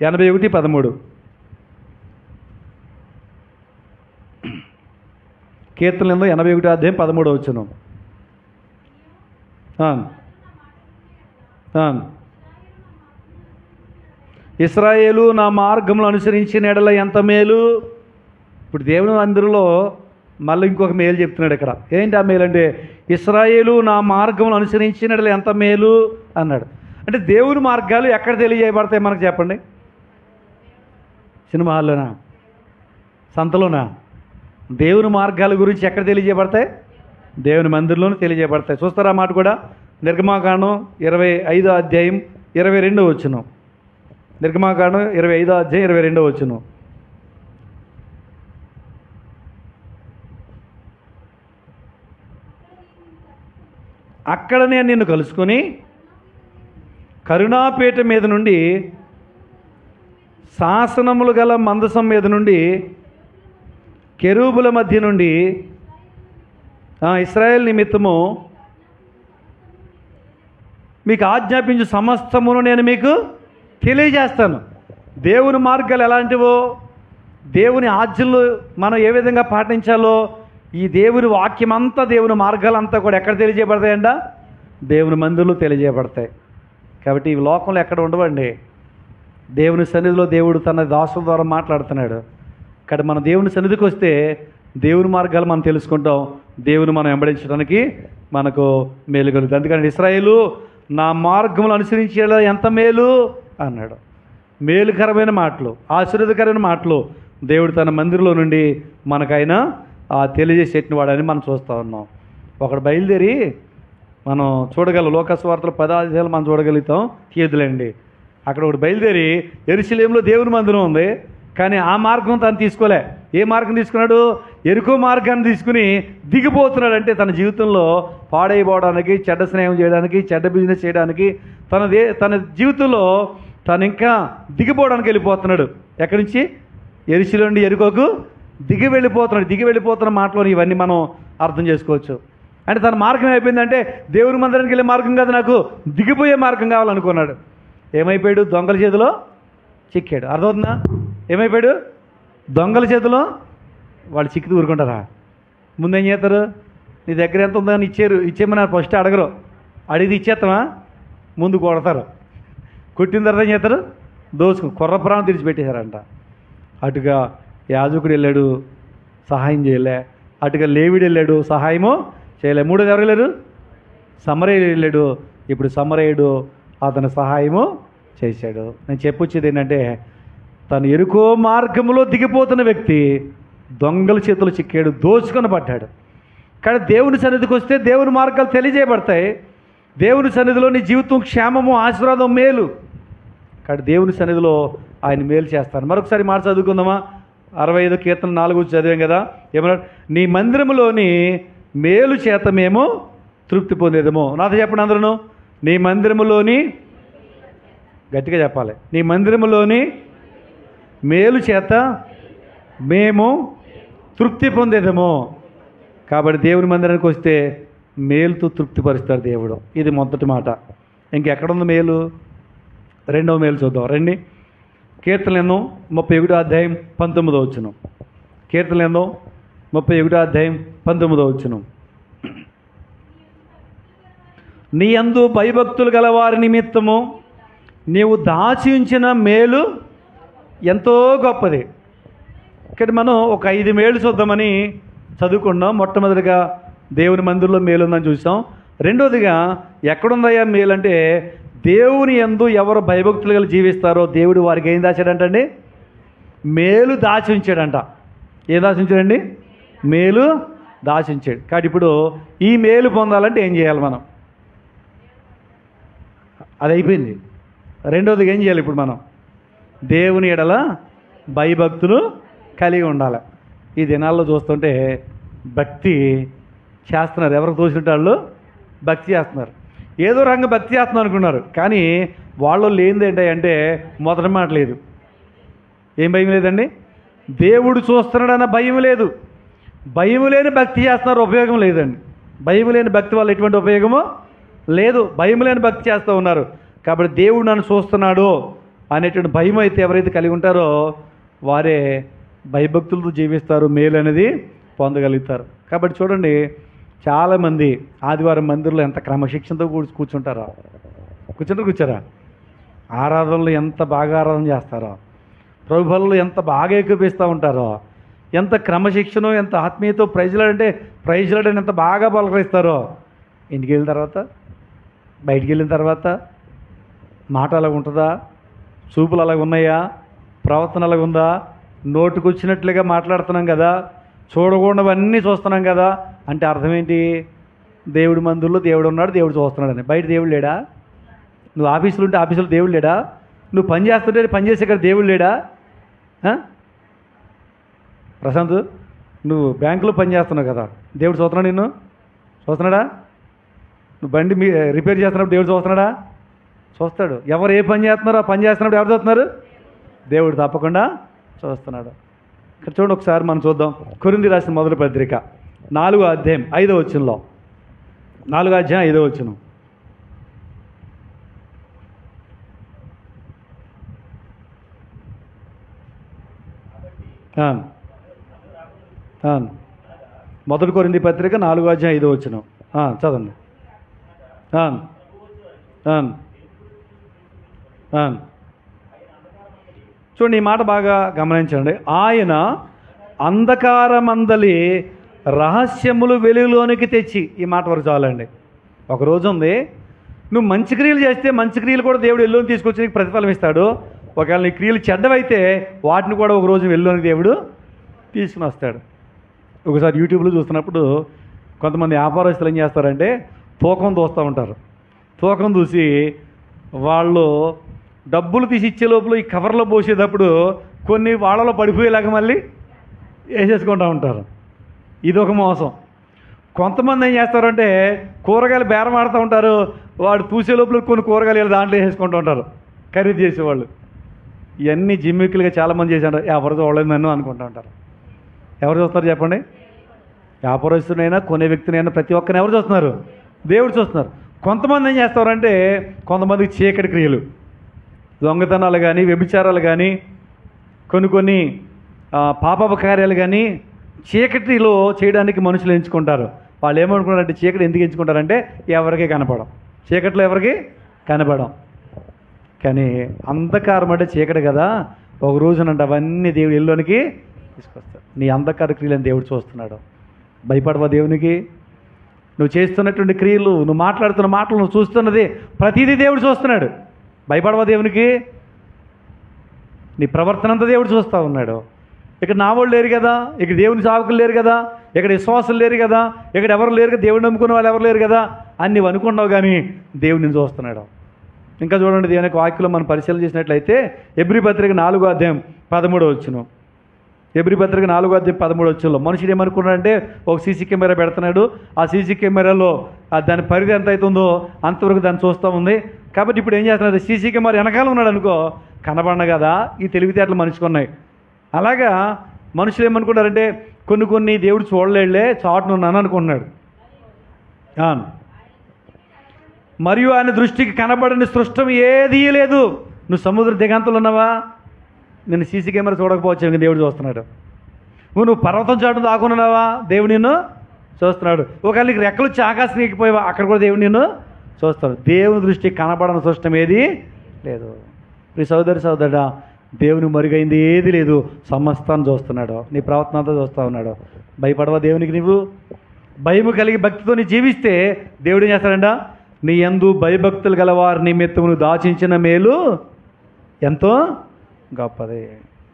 81:13. కీర్తనలు 81 అధ్యాయం 13 వచనం. ఇశ్రాయేలు నా మార్గంలో అనుసరించిన ఎడల ఎంత మేలు. ఇప్పుడు దేవుని మందిరంలో మళ్ళీ ఇంకొక మేలు చెప్తున్నాడు ఇక్కడ. ఏంటి ఆ మేలు అంటే, ఇశ్రాయేలు నా మార్గంలో అనుసరించిన ఎడల ఎంత మేలు అన్నాడు. అంటే దేవుని మార్గాలు ఎక్కడ తెలియజేయబడతాయి మనకు చెప్పండి? సినిమా హాల్లోనా? సంతలోనా? దేవుని మార్గాల గురించి ఎక్కడ తెలియజేయబడతాయి? దేవుని మందిరంలోనే తెలియజేయబడతాయి. చూస్తారా మాట కూడా? నిర్గమాకాండం 25వ అధ్యాయం 22వ వచనం. నిర్గమాకాండం 25వ అధ్యాయం 22వ వచనం. అక్కడ నేను నిన్ను కలుసుకొని కరుణాపీఠ మీద నుండి, శాసనములు గల మందసం మీద నుండి, కెరూబుల మధ్య నుండి ఇశ్రాయేల్ నిమిత్తము మీకు ఆజ్ఞాపించు సమస్తమును నేను మీకు తెలియజేస్తాను. దేవుని మార్గాలు ఎలాంటివో, దేవుని ఆజ్ఞలు మనం ఏ విధంగా పాటించాలో, ఈ దేవుని వాక్యం అంతా, దేవుని మార్గాలంతా కూడా ఎక్కడ తెలియజేయబడతాయంట? దేవుని మందిరంలో తెలియజేయబడతాయి. కాబట్టి ఈ లోకంలో ఎక్కడ ఉండవండి. దేవుని సన్నిధిలో దేవుడు తన దాసుల ద్వారా మాట్లాడుతున్నాడు. కాబట్టి మన దేవుని సన్నిధికి వస్తే దేవుని మార్గాలు మనం తెలుసుకుంటాం. దేవుని మనం వెంబడించడానికి మనకు మేలు కలుగుతుంది. అందుకని ఇశ్రాయేలు నా మార్గములు అనుసరించేలా ఎంత మేలు అన్నాడు. మేలుకరమైన మాటలు, ఆశీర్వాదకరమైన మాటలు దేవుడు తన మందిరంలో నుండి మనకైనా తెలియజేసేటిన వాడని మనం చూస్తూ ఉన్నాం. ఒకడు బయలుదేరి మనం చూడగలం, లోకస్వార్తలు 10వ అధ్యాయాలు మనం చూడగలుగుతాం, తీయదులేండి. అక్కడ ఒకటి బయలుదేరి యెరూషలేములో దేవుని మందిరం ఉంది, కానీ ఆ మార్గం తను తీసుకోలే. ఏ మార్గం తీసుకున్నాడు? ఎరుకో మార్గాన్ని తీసుకుని దిగిపోతున్నాడు. అంటే తన జీవితంలో పాడైపోవడానికి, చెడ్డ స్నేహం చేయడానికి, చెడ్డ బిజినెస్ చేయడానికి, తన జీవితంలో తను ఇంకా దిగిపోవడానికి వెళ్ళిపోతున్నాడు. ఎక్కడి నుంచి? యెరూషలేము నుండి ఎరుకోకు దిగి వెళ్ళిపోతున్నాడు. దిగి వెళ్ళిపోతున్న మాటలో ఇవన్నీ మనం అర్థం చేసుకోవచ్చు. అంటే తన మార్గం అయిపోయిందంటే దేవుని మందిరానికి వెళ్ళే మార్గం కాదు, నాకు దిగిపోయే మార్గం కావాలనుకున్నాడు. ఏమైపోయాడు? దొంగల చేతిలో చిక్కాడు. అర్థమవుతుందా? ఏమైపోయాడు? దొంగల చేతిలో. వాళ్ళు చిక్కితే ఊరుకుంటారా? ముందేం చేస్తారు? నీ దగ్గర ఎంత ఉందో అని ఇచ్చేయమని ఫస్ట్ అడగరు. అడిగితే ఇచ్చేస్తామా? ముందు కొడతారు. కొట్టిన తర్వాత ఏం చేస్తారు? కుర్రపురాణం తెరిచిపెట్టేశారంట. అటుగా యాజకుడు వెళ్ళాడు, సహాయం చేయలే. అటుగా లేవీడు వెళ్ళాడు, సహాయము చేయలే. మూడోది ఎవరు వెళ్ళారు? సమరయుడు వెళ్ళాడు. ఇప్పుడు సమరయుడు అతని సహాయము చేశాడు. నేను చెప్పొచ్చేది ఏంటంటే, తను ఎరుకో మార్గంలో దిగిపోతున్న వ్యక్తి దొంగల చేతులు చిక్కాడు, దోచుకొని పడ్డాడు. కానీ దేవుని సన్నిధికి వస్తే దేవుని మార్గాలు తెలియజేయబడతాయి. దేవుని సన్నిధిలో నీ జీవితం క్షేమము, ఆశీర్వాదం, మేలు. కానీ దేవుని సన్నిధిలో ఆయన మేలు చేస్తాను. మరొకసారి మాట చదువుకుందామా? 65 కీర్తన 4 చదివాం కదా. ఏమన్నా? నీ మందిరములోని మేలు చేత మేము తృప్తి పొందేదము. నాతో చెప్పండి అందరూ, నీ మందిరములోని, గట్టిగా చెప్పాలి, నీ మందిరములోని మేలు చేత మేము తృప్తి పొందేదము. కాబట్టి దేవుని మందిరానికి వస్తే మేలుతో తృప్తిపరుస్తాడు దేవుడు. ఇది మొదటి మాట. ఇంకెక్కడుంది మేలు? రెండవ మేలు చూద్దాం రండి. కీర్తనలు 31 అధ్యాయం 19వ వచనం. కీర్తనలు 31 అధ్యాయం 19వ వచనం. నీ యందు భయభక్తులు గల వారి నిమిత్తము నీవు దాచి ఉంచిన మేలు ఎంతో గొప్పది. ఇక్కడ మనం ఒక 5 మేలు చూద్దామని చదువుకున్నాం. మొట్టమొదటిగా దేవుని మందిరంలో మేలు ఉందని చూసాం. రెండోదిగా ఎక్కడుందయ్యా మేలు అంటే, దేవుని యందు ఎవరు భయభక్తులు గల జీవిస్తారో దేవుడు వారికి ఏం దాచాడంటండి? మేలు దాచి ఉంచాడంట. ఏం దాచి ఉంచాడండి? మేలు దాచి ఉంచాడు. కాబట్టి ఇప్పుడు ఈ మేలు పొందాలంటే ఏం చేయాలి మనం? అది అయిపోయింది. రెండోదిగా ఏం చేయాలి ఇప్పుడు మనం? దేవుని ఎడల భయభక్తులు కలిగి ఉండాలి. ఈ దినాల్లో చూస్తుంటే భక్తి చేస్తున్నారు. ఎవరికి తోచినట్టు వాళ్ళు భక్తి చేస్తున్నారు. ఏదో రంగ భక్తి చేస్తున్నారు అనుకున్నారు. కానీ వాళ్ళు లేనిది ఏంటంటే మొదటి మాట లేదు. ఏం భయం లేదండి? దేవుడు చూస్తున్నాడన్న భయం లేదు. భయం లేని భక్తి చేస్తున్నారు, ఉపయోగం లేదండి. భయం లేని భక్తి వల్ల ఎటువంటి ఉపయోగమో లేదు. భయం లేని భక్తి చేస్తూ ఉన్నారు. కాబట్టి దేవుడు నన్ను చూస్తున్నాడు అనేటువంటి భయం అయితే ఎవరైతే కలిగి ఉంటారో వారే భయభక్తులతో జీవిస్తారు, మేలు అనేది పొందగలుగుతారు. కాబట్టి చూడండి, చాలామంది ఆదివారం మందిరంలో ఎంత క్రమశిక్షణతో కూర్చుంటారో, కూర్చారా? ఆరాధనలు ఎంత బాగా ఆరాధన చేస్తారో, ప్రభువులు ఎంత బాగా ఏకీపిస్తూ ఉంటారో, ఎంత క్రమశిక్షణ, ఎంత ఆత్మీయతో ప్రైజ్లాడంటే ప్రైజ్లాడని ఎంత బాగా పలకరిస్తారో, ఇంటికి వెళ్ళిన తర్వాత, బయటికి వెళ్ళిన తర్వాత మాట అలాగ ఉంటుందా? చూపులు అలాగ ఉన్నాయా? ప్రవర్తన అలాగ ఉందా? నోటుకు వచ్చినట్లుగా మాట్లాడుతున్నాం కదా, చూడకూడవన్నీ చూస్తున్నాం కదా. అంటే అర్థం ఏంటి? దేవుడి మందుల్లో దేవుడు ఉన్నాడు, దేవుడు చూస్తున్నాడని. బయట దేవుడు లేడా? నువ్వు ఆఫీసులు ఉంటే ఆఫీసులో దేవుడు లేడా? నువ్వు పని చేస్తుంటే పని చేసే ఇక్కడ దేవుడు లేడా? ప్రశాంత్, నువ్వు బ్యాంకులో పని చేస్తున్నావు కదా, దేవుడు చూస్తున్నాడు, నిన్ను చూస్తున్నాడా? నువ్వు బండి రిపేర్ చేస్తున్నప్పుడు దేవుడు చూస్తున్నాడా? చూస్తాడు. ఎవరు ఏ పని చేస్తున్నారో ఆ పని చేస్తున్నప్పుడు ఎవరు చూస్తున్నారు? దేవుడు తప్పకుండా చూస్తున్నాడు. ఇక్కడ చూడండి, ఒకసారి మనం చూద్దాం. కొరింథీ రాసిన మొదటి పత్రిక 4వ అధ్యాయం 5వ వచనంలో, 4వ అధ్యాయం 5వ వచనం. మొదటి కొరింథీ పత్రిక 4వ అధ్యాయం 5వ వచనం చదవండి. చూడండి, ఈ మాట బాగా గమనించండి. ఆయన అంధకారమందలి రహస్యములు వెలుగులోనికి తెచ్చి, ఈ మాట వరకు చాలండి. ఒకరోజు ఉంది, నువ్వు మంచి క్రియలు చేస్తే మంచి క్రియలు కూడా దేవుడు వెలుగులోకి తీసుకొచ్చి నీకు ప్రతిఫలం ఇస్తాడు. ఒకవేళ నీ క్రియలు చెడ్డవైతే వాటిని కూడా ఒక రోజు వెలుగులోనికి దేవుడు తీసుకుని వస్తాడు. ఒకసారి యూట్యూబ్లో చూస్తున్నప్పుడు కొంతమంది వ్యాపారస్తులు ఏం చేస్తారంటే తూకం చూస్తూ ఉంటారు. తూకం చూసి వాళ్ళు డబ్బులు తీసి ఇచ్చే లోపల ఈ కవర్లో పోసేటప్పుడు కొన్ని వాళ్ళలో పడిపోయేలాగా మళ్ళీ వేసేసుకుంటూ ఉంటారు. ఇదొక మోసం. కొంతమంది ఏం చేస్తారంటే కూరగాయలు బేరం ఆడుతూ ఉంటారు. వాడు చూసే లోపల కొన్ని కూరగాయలు దాంట్లో వేసేసుకుంటూ ఉంటారు, ఖరీదు చేసేవాళ్ళు. ఇవన్నీ జిమ్మిక్కులుగా చాలామంది చేశారు. ఎవరు చూడలేదు నన్ను అనుకుంటూ ఉంటారు. ఎవరు చూస్తారు చెప్పండి? వ్యాపారస్తునైనా కొనే వ్యక్తినైనా ప్రతి ఒక్కరిని ఎవరు చూస్తున్నారు? దేవుడు చూస్తున్నారు. కొంతమంది ఏం చేస్తారంటే కొంతమందికి చీకటి క్రియలు, దొంగతనాలు కానీ, వ్యభిచారాలు కానీ, కొన్ని పాపపు కార్యాలు కానీ చీకటిలో చేయడానికి మనుషులు ఎంచుకుంటారు. వాళ్ళు ఏమనుకున్నారంటే చీకటి ఎందుకు ఎంచుకుంటారంటే ఎవరికి కనపడం, చీకట్లో ఎవరికి కనపడం. కానీ అంధకారం అంటే చీకటి కదా, ఒక రోజునంటే అవన్నీ దేవుడు ఇల్లునికి తీసుకొస్తాడు. నీ అంధకార క్రియలను దేవుడు చూస్తున్నాడు. భయపడవా దేవునికి? నువ్వు చేస్తున్నటువంటి క్రియలు, నువ్వు మాట్లాడుతున్న మాటలు, నువ్వు చూస్తున్నది ప్రతిదీ దేవుడు చూస్తున్నాడు. భయపడవా దేవునికి? నీ ప్రవర్తన అంతా దేవుడు చూస్తూ ఉన్నాడు. ఇక్కడ నా వాళ్ళు లేరు కదా, ఇక్కడ దేవుని సేవకులు లేరు కదా, ఇక్కడ విశ్వాసులు లేరు కదా, ఇక్కడ ఎవరు లేరు కదా, దేవుడిని నమ్ముకున్న వాళ్ళు ఎవరు లేరు కదా అని నువ్వు అనుకున్నావు, కానీ దేవుడిని చూస్తున్నాడు. ఇంకా చూడండి, దేవుని యొక్క వాక్యంలో మనం పరిశీలన చేసినట్లయితే హెబ్రీ పత్రిక 4:13 హెబ్రీ పత్రిక 4:13 మనుషుడు ఏమనుకున్నాడంటే ఒక సీసీ కెమెరా పెడుతున్నాడు, ఆ సీసీ కెమెరాలో దాని పరిధి ఎంత అవుతుందో అంతవరకు దాన్ని చూస్తూ ఉంది. కాబట్టి ఇప్పుడు ఏం చేస్తున్నాడు, సీసీ కెమెరా వెనకాల ఉన్నాడు అనుకో, కనబడిన కదా. ఈ తెలివితేటలు మనిషికి ఉన్నాయి. అలాగా మనుషులు ఏమనుకుంటారంటే కొన్ని దేవుడు చూడలేడులే, చాటునున్నాను అనుకుంటున్నాడు. మరియు ఆయన దృష్టికి కనబడని సృష్టం ఏదీ లేదు. నువ్వు సముద్ర దిగంతలు ఉన్నావా, నేను సీసీ కెమెరా చూడకపోవచ్చు, ఇంకా దేవుడు చూస్తున్నాడు. నువ్వు పర్వతం చాటు దాక్కున్నావా, దేవుడు నిన్ను చూస్తున్నాడు. ఒకవేళ నీకు రెక్కలు వచ్చి ఆకాశం ఎక్కిపోయావా, అక్కడ కూడా దేవుడు నిన్ను చూస్తాడు. దేవుని దృష్టికి కనబడని సృష్టం ఏది లేదు. ఈ సోదరుడా, దేవుని మరుగైంది ఏది లేదు, సమస్తాన్ని చూస్తున్నాడు. నీ ప్రవర్తన అంతా చూస్తూ ఉన్నాడు. భయపడవా దేవునికి? నువ్వు భయము కలిగి భక్తితో నీ జీవిస్తే దేవుడు ఏం చేస్తాడంట, నీ యందు భయభక్తులు గలవారి నిమిత్తము నువ్వు దాచించిన మేలు ఎంతో గొప్పది.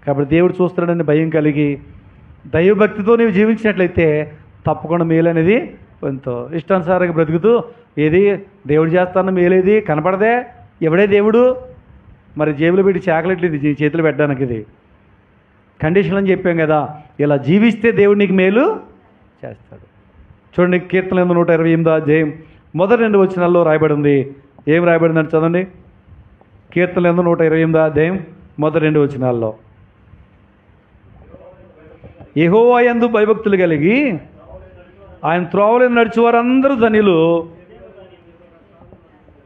కాబట్టి దేవుడు చూస్తున్నాడని భయం కలిగి దైవభక్తితో నీవు జీవించినట్లయితే తప్పకుండా మేలు అనేది ఎంతో. ఇష్టానుసారంగా బ్రతుకుతూ ఏది దేవుడు చేస్తాను మేలేది కనపడదే, ఎవడే దేవుడు? మరి జేబులో పెట్టి చాక్లెట్లు ఇది చేతులు పెట్టడానికి ఇది కండిషన్ అని చెప్పాం కదా. ఇలా జీవిస్తే దేవుడు నీకు మేలు చేస్తాడు. చూడండి, కీర్తన 128 మొదటి 2 వచనాల్లో రాయబడి ఉంది. ఏం రాయబడిందని చదవండి. కీర్తన 128 మొదటి 2 వచనాల్లో, యెహోవా యందు భయభక్తులు కలిగి ఆయన త్రోవలను నడిచి వారందరూ ధన్యులు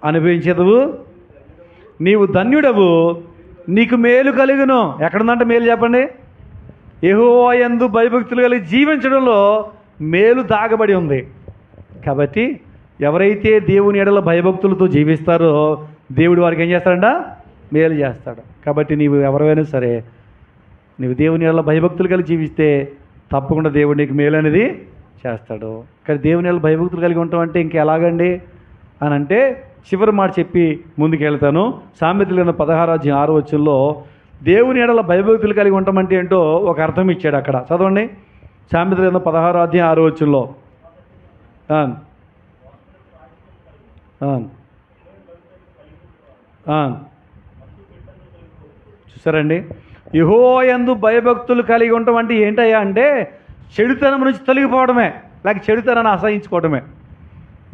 అనుభవించేదవు. నీవు ధన్యుడవు, నీకు మేలు కలుగును. ఎక్కడుందంట మేలు చెప్పండి? యెహోవా యందు భయభక్తులు కలిగి జీవించడంలో మేలు దాగబడి ఉంది. కాబట్టి ఎవరైతే దేవుని ఎడల భయభక్తులతో జీవిస్తారో దేవుడు వారికి ఏం చేస్తాడంట, మేలు చేస్తాడు. కాబట్టి నీవు ఎవరైనా సరే, నీవు దేవుని ఎడల భయభక్తులు కలిగి జీవిస్తే తప్పకుండా దేవుడు నీకు మేలు అనేది చేస్తాడు. కానీ దేవుని ఎడల భయభక్తులు కలిగి ఉంటాం అంటే ఇంకెలాగండి అని అంటే చివరి మాట చెప్పి ముందుకెళ్తాను. సామెతలు 16:6 దేవుని ఎడల భయభక్తులు కలిగి ఉంటామంటే ఏంటో ఒక అర్థం ఇచ్చాడు అక్కడ. చదవండి, సామెతలు 16:6 చూసారండి, యెహోవా యందు భయభక్తులు కలిగి ఉండటం అంటే ఏంటయ్యా అంటే చెడుతనం నుంచి తొలగిపోవడమే, లేక చెడుతనాన్ని అసహించుకోవడమే.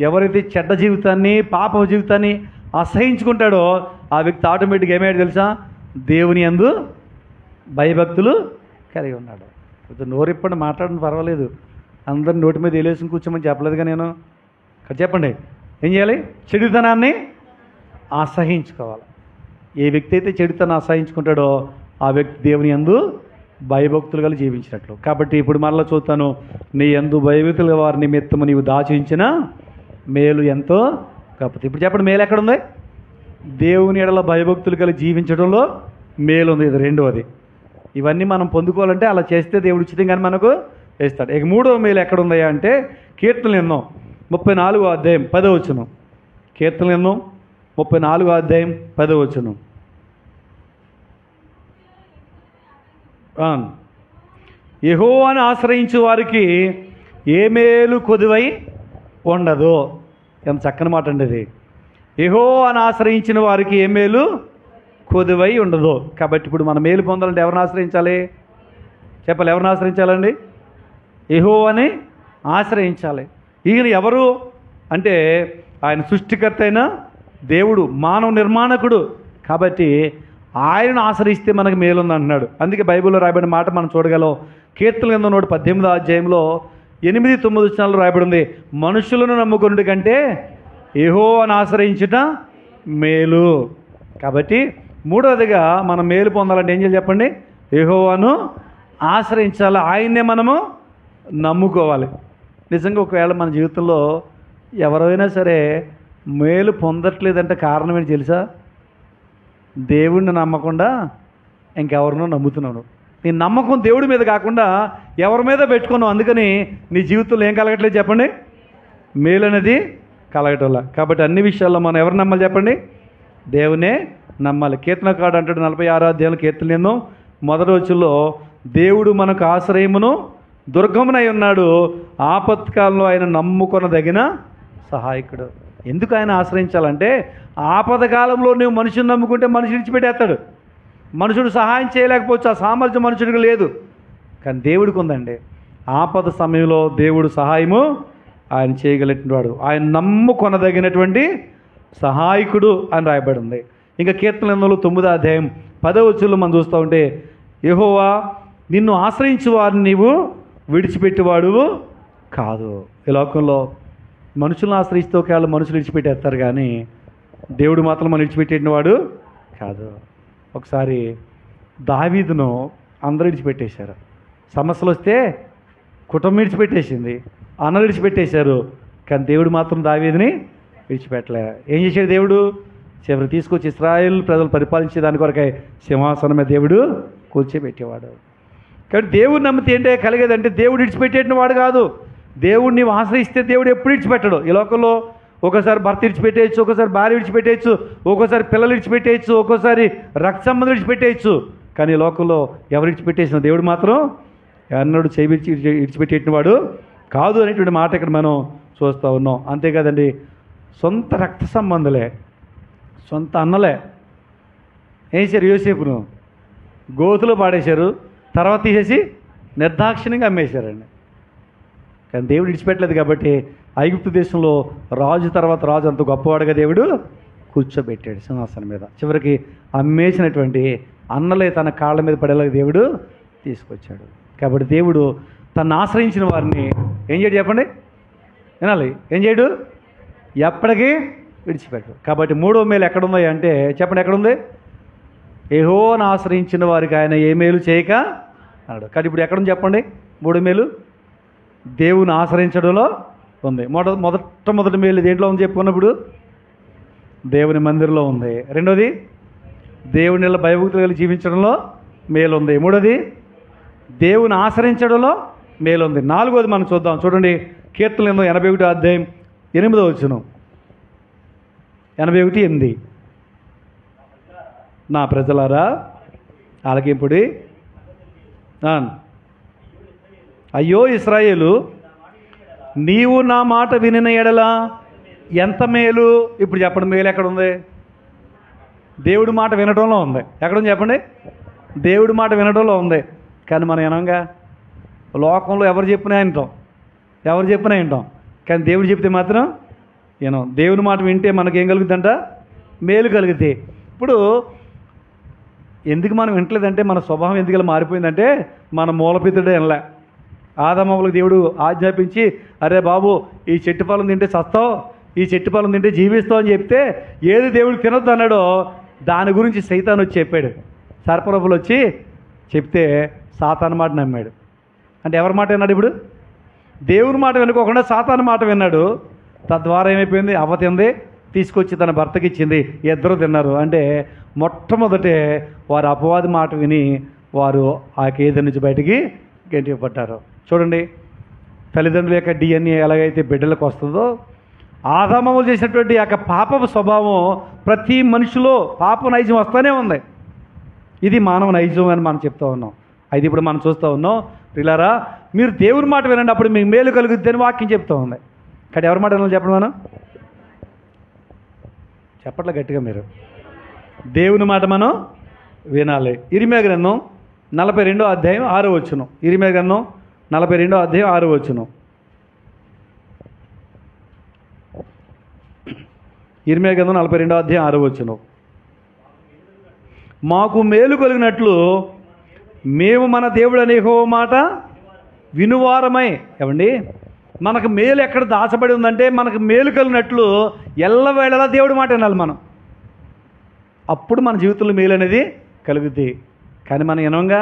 ఎవరైతే చెడ్డ జీవితాన్ని, పాప జీవితాన్ని అసహించుకుంటాడో ఆ వ్యక్తి ఆటోమేటిక్గా ఏమయ్యాడు తెలుసా, దేవుని యందు భయభక్తులు కలిగి ఉన్నాడు. కొంచెం నోరిప్పండి, మాట్లాడండి, పర్వాలేదు. అందరిని నోటి మీద వేలేసుకుని కూర్చోమని చెప్పలేదుగా నేను. ఇక్కడ చెప్పండి, ఏం చేయాలి? చెడుతనాన్ని అసహించుకోవాలి. ఏ వ్యక్తి అయితే చెడుతనాన్ని అసహించుకుంటాడో ఆ వ్యక్తి దేవుని యందు భయభక్తులు కలిగి జీవించినట్లు. కాబట్టి ఇప్పుడు మరలా చూస్తాను, నీ యందు భయభక్తులు వారి నిమిత్తము నీవు దాచించిన మేలు ఎంతో గొప్పది. ఇప్పుడు చెప్పండి, మేలు ఎక్కడుంది? దేవుని ఎడల భయభక్తులు కలిగి జీవించడంలో మేలు ఉంది. ఇది రెండవది. ఇవన్నీ మనం పొందుకోవాలంటే అలా చేస్తే దేవుడు ఉచితంగానే మనకు వేస్తాడు. ఇక మూడవ మేలు ఎక్కడుందయ్యా అంటే కీర్తనలు 34:10 కీర్తనలు 34:10 యెహోవాను ఆశ్రయించు వారికి ఏ మేలు కొదువై ఉండదు. ఎంత చక్కని మాట అండి ఇది. యెహోవాను ఆశ్రయించిన వారికి ఏ మేలు కొదువై ఉండదు. కాబట్టి ఇప్పుడు మనం మేలు పొందాలంటే ఎవరిని ఆశ్రయించాలి చెప్పాలి? ఎవరిని ఆశ్రయించాలండి? యెహోవాని ఆశ్రయించాలి. ఈయన ఎవరు అంటే ఆయన సృష్టికర్త అయిన దేవుడు, మానవ నిర్మాణకుడు. కాబట్టి ఆయనను ఆశ్రయిస్తే మనకు మేలుంది అంటున్నాడు. అందుకే బైబిల్లో రాయబడిన మాట మనం చూడగలం. కీర్తనలు 18 8-9 రాయబడి ఉంది, మనుషులను నమ్ముకున్నటి కంటే యెహోవాను ఆశ్రయించుట మేలు. కాబట్టి మూడవదిగా మనం మేలు పొందాలంటే ఏం చేయాలి చెప్పండి? యెహోవాను ఆశ్రయించాలి, ఆయన్నే మనము నమ్ముకోవాలి. నిజంగా ఒకవేళ మన జీవితంలో ఎవరైనా సరే మేలు పొందట్లేదంటే కారణం ఏంటి తెలుసా? దేవుడిని నమ్మకుండా ఇంకెవరినో నమ్ముతున్నాను. నీ నమ్మకం దేవుడి మీద కాకుండా ఎవరి మీద పెట్టుకున్నావు. అందుకని నీ జీవితంలో ఏం కలగట్లేదు చెప్పండి? మేలు అనేది కలగటంలా. కాబట్టి అన్ని విషయాల్లో మనం ఎవరు నమ్మాలి చెప్పండి? దేవునే నమ్మాలి. కీర్తనకారుడు అంటాడు 46వ అధ్యాయంలో కీర్తన ఎన్నో మొదటి వచనంలో, దేవుడు మనకు ఆశ్రయమును దుర్గమునై ఉన్నాడు, ఆపత్కాలంలో ఆయన నమ్ముకొనదగిన సహాయకుడు. ఎందుకు ఆయన ఆశ్రయించాలంటే ఆపద కాలంలో నువ్వు మనిషిని నమ్ముకుంటే మనిషి విడిచిపెట్టేస్తాడు. మనుషుడు సహాయం చేయలేకపోవచ్చు, ఆ సామర్థ్యం మనుషుడికి లేదు. కానీ దేవుడికి ఉందండి. ఆపద సమయంలో దేవుడు సహాయము ఆయన చేయగలిగిన వాడు, ఆయన నమ్ముకొనదగినటువంటి సహాయకుడు అని రాయబడి ఉంది. ఇంకా కీర్తన 9వ అధ్యాయం 10వ వచనంలో మనం చూస్తూ ఉంటే, యెహోవా నిన్ను ఆశ్రయించు వారిని నీవు విడిచిపెట్టేవాడు కాదు. ఈ లోకంలో మనుషులను ఆశ్రయిస్తూ ఒకవేళ మనుషులు విడిచిపెట్టేస్తారు, కానీ దేవుడు మాత్రం మనం విడిచిపెట్టేవాడు కాదు. ఒకసారి దావీదును అందరూ విడిచిపెట్టేశారు. సమస్యలు వస్తే కుటుంబం విడిచిపెట్టేసింది, అన్నలు విడిచిపెట్టేశారు, కానీ దేవుడు మాత్రం దావీదుని విడిచిపెట్టలే. ఏం చేశాడు దేవుడు? చివరి తీసుకొచ్చి ఇశ్రాయేల్ ప్రజలు పరిపాలించే దాని కొరకై సింహాసనం మీద దేవుడు కూర్చోబెట్టేవాడు. కాబట్టి దేవుడు నమ్మితే ఏంటో కలిగేదంటే దేవుడు విడిచిపెట్టేటిన వాడు కాదు. దేవుడు నీవు ఆశ్రయిస్తే దేవుడు ఎప్పుడు విడిచిపెట్టడు. ఈ లోకంలో ఒక్కోసారి భర్త విడిచిపెట్టేయచ్చు, ఒక్కోసారి భార్య విడిచిపెట్టేయచ్చు, ఒక్కోసారి పిల్లలు విడిచిపెట్టేయచ్చు, ఒక్కోసారి రక్త సంబంధం విడిచిపెట్టేయచ్చు. కానీ ఈ లోకంలో ఎవరు విడిచిపెట్టేసిన దేవుడు మాత్రం ఎన్నడూ విడిచిపెట్టేటిన వాడు కాదు అనేటువంటి మాట ఇక్కడ మనం చూస్తూ ఉన్నాం. అంతేకాదండి, సొంత రక్త సంబంధులే, సొంత అన్నలే ఏం చేశారు? యోసేపును గోతులో పాడేశారు, తర్వాత తీసేసి నిర్దాక్షిణ్యంగా అమ్మేశారండి. కానీ దేవుడు విడిచిపెట్టలేదు. కాబట్టి ఐగుప్తు దేశంలో రాజు తర్వాత రాజు అంత గొప్పవాడుగా దేవుడు కూర్చోబెట్టాడు సింహాసనం మీద. చివరికి అమ్మేసినటువంటి అన్నలే తన కాళ్ళ మీద పడేలాగా దేవుడు తీసుకొచ్చాడు. కాబట్టి దేవుడు తను ఆశ్రయించిన వారిని ఏం చేయడు చెప్పండి? వినాలి, ఏం చేయడు? ఎప్పటికీ విడిచిపెట్టు. కాబట్టి 3వ మేలు ఎక్కడుంది అంటే చెప్పండి, ఎక్కడుంది? యెహోవాను ఆశ్రయించిన వారికి ఆయన ఏ మేలు చేయక అన్నాడు. కానీ ఇప్పుడు ఎక్కడుంది చెప్పండి? 3వ మేలు దేవుని ఆశ్రయించడంలో ఉంది. మొదటి మేలు దేంట్లో ఉంది చెప్పుకున్నప్పుడు? దేవుని మందిరంలో ఉంది. రెండోది దేవుని భయభక్తులు కలిగి జీవించడంలో మేలు ఉంది. మూడోది దేవుని ఆశ్రయించడంలో మేలు ఉంది. 4వది మనం చూద్దాం. చూడండి, కీర్తన 81వ అధ్యాయం 8వ వచనం. 81:8. నా ప్రజలారా ఆలకింపుడి, అయ్యో ఇశ్రాయేలు, నీవు నా మాట వినిన ఎడల ఎంత మేలు. ఇప్పుడు చెప్పండి, మేలు ఎక్కడుంది? దేవుడి మాట వినటంలో ఉంది. ఎక్కడుంది చెప్పండి? దేవుడి మాట వినటంలో ఉంది. కానీ మనం వినంగా, లోకంలో ఎవరు చెప్పినా వింటాం, ఎవరు చెప్పినా వింటాం, కానీ దేవుడు చెప్తే మాత్రం వినం. దేవుని మాట వింటే మనకేం కలుగుతుందంట? మేలు కలుగుతాయి. ఇప్పుడు ఎందుకు మనం వింటలేదంటే మన స్వభావం ఎందుకు మారిపోయిందంటే మన మూలపితుడే వినలే. ఆదామవ్వలకు దేవుడు ఆజ్ఞాపించి, అరే బాబు ఈ చెట్టు ఫలం తింటే చస్తావు, ఈ చెట్టు ఫలం తింటే జీవిస్తావు అని చెప్తే ఏది దేవుడు తినొద్దు అన్నాడో దాని గురించి సైతాను వచ్చి చెప్పాడు. సర్పరపులు వచ్చి చెప్తే సాతాను మాట నమ్మాడు. అంటే ఎవరి మాట విన్నాడు? ఇప్పుడు దేవుని మాట వినుకోకుండా సాతాను మాట విన్నాడు. తద్వారా ఏమైపోయింది? అవ్వ తింది, తీసుకొచ్చి తన భర్తకి ఇచ్చింది, ఇద్దరు తిన్నారు. అంటే మొట్టమొదటే వారు అపవాది మాట విని వారు ఆ కేంద్రం నుంచి బయటికి గెంటిపడ్డారు. చూడండి, తల్లిదండ్రుల యొక్క DNA ఎలాగైతే బిడ్డలకు వస్తుందో, ఆదామవ్వలు చేసినటువంటి యొక్క పాపపు స్వభావం ప్రతి మనిషిలో పాప నైజం వస్తూనే ఉంది. ఇది మానవ నైజం అని మనం చెప్తూ ఉన్నాం. అయితే ఇప్పుడు మనం చూస్తూ ఉన్నాం, పిల్లారా మీరు దేవుని మాట వినండి, అప్పుడు మీకు మేలు కలుగుద్ది అని వాక్యం చెప్తూ ఉంది. కానీ ఎవరి మాట వినాలి చెప్పండి? మనం చెప్పట్లే గట్టిగా. మీరు దేవుని మాట మనం వినాలి. ఇర్మియా గ్రంథం 42వ అధ్యాయం 6వ వచనం. ఇర్మియా గ్రంథం 42వ అధ్యాయం 6వ వచనం. ఇర్మియా గ్రంథం 42వ అధ్యాయం 6వ వచనం. మాకు మేలు కలిగినట్లు మేము మన దేవుడు అనే యెహోవా మాట వినువారమై. ఏమండి, మనకు మేలు ఎక్కడ దాచబడి ఉందంటే మనకు మేలు కలిగినట్లు ఎల్లవేళలా దేవుడి మాట వినాలి మనం. అప్పుడు మన జీవితంలో మేలు అనేది కలుగుద్ది. కానీ మనం వినంగా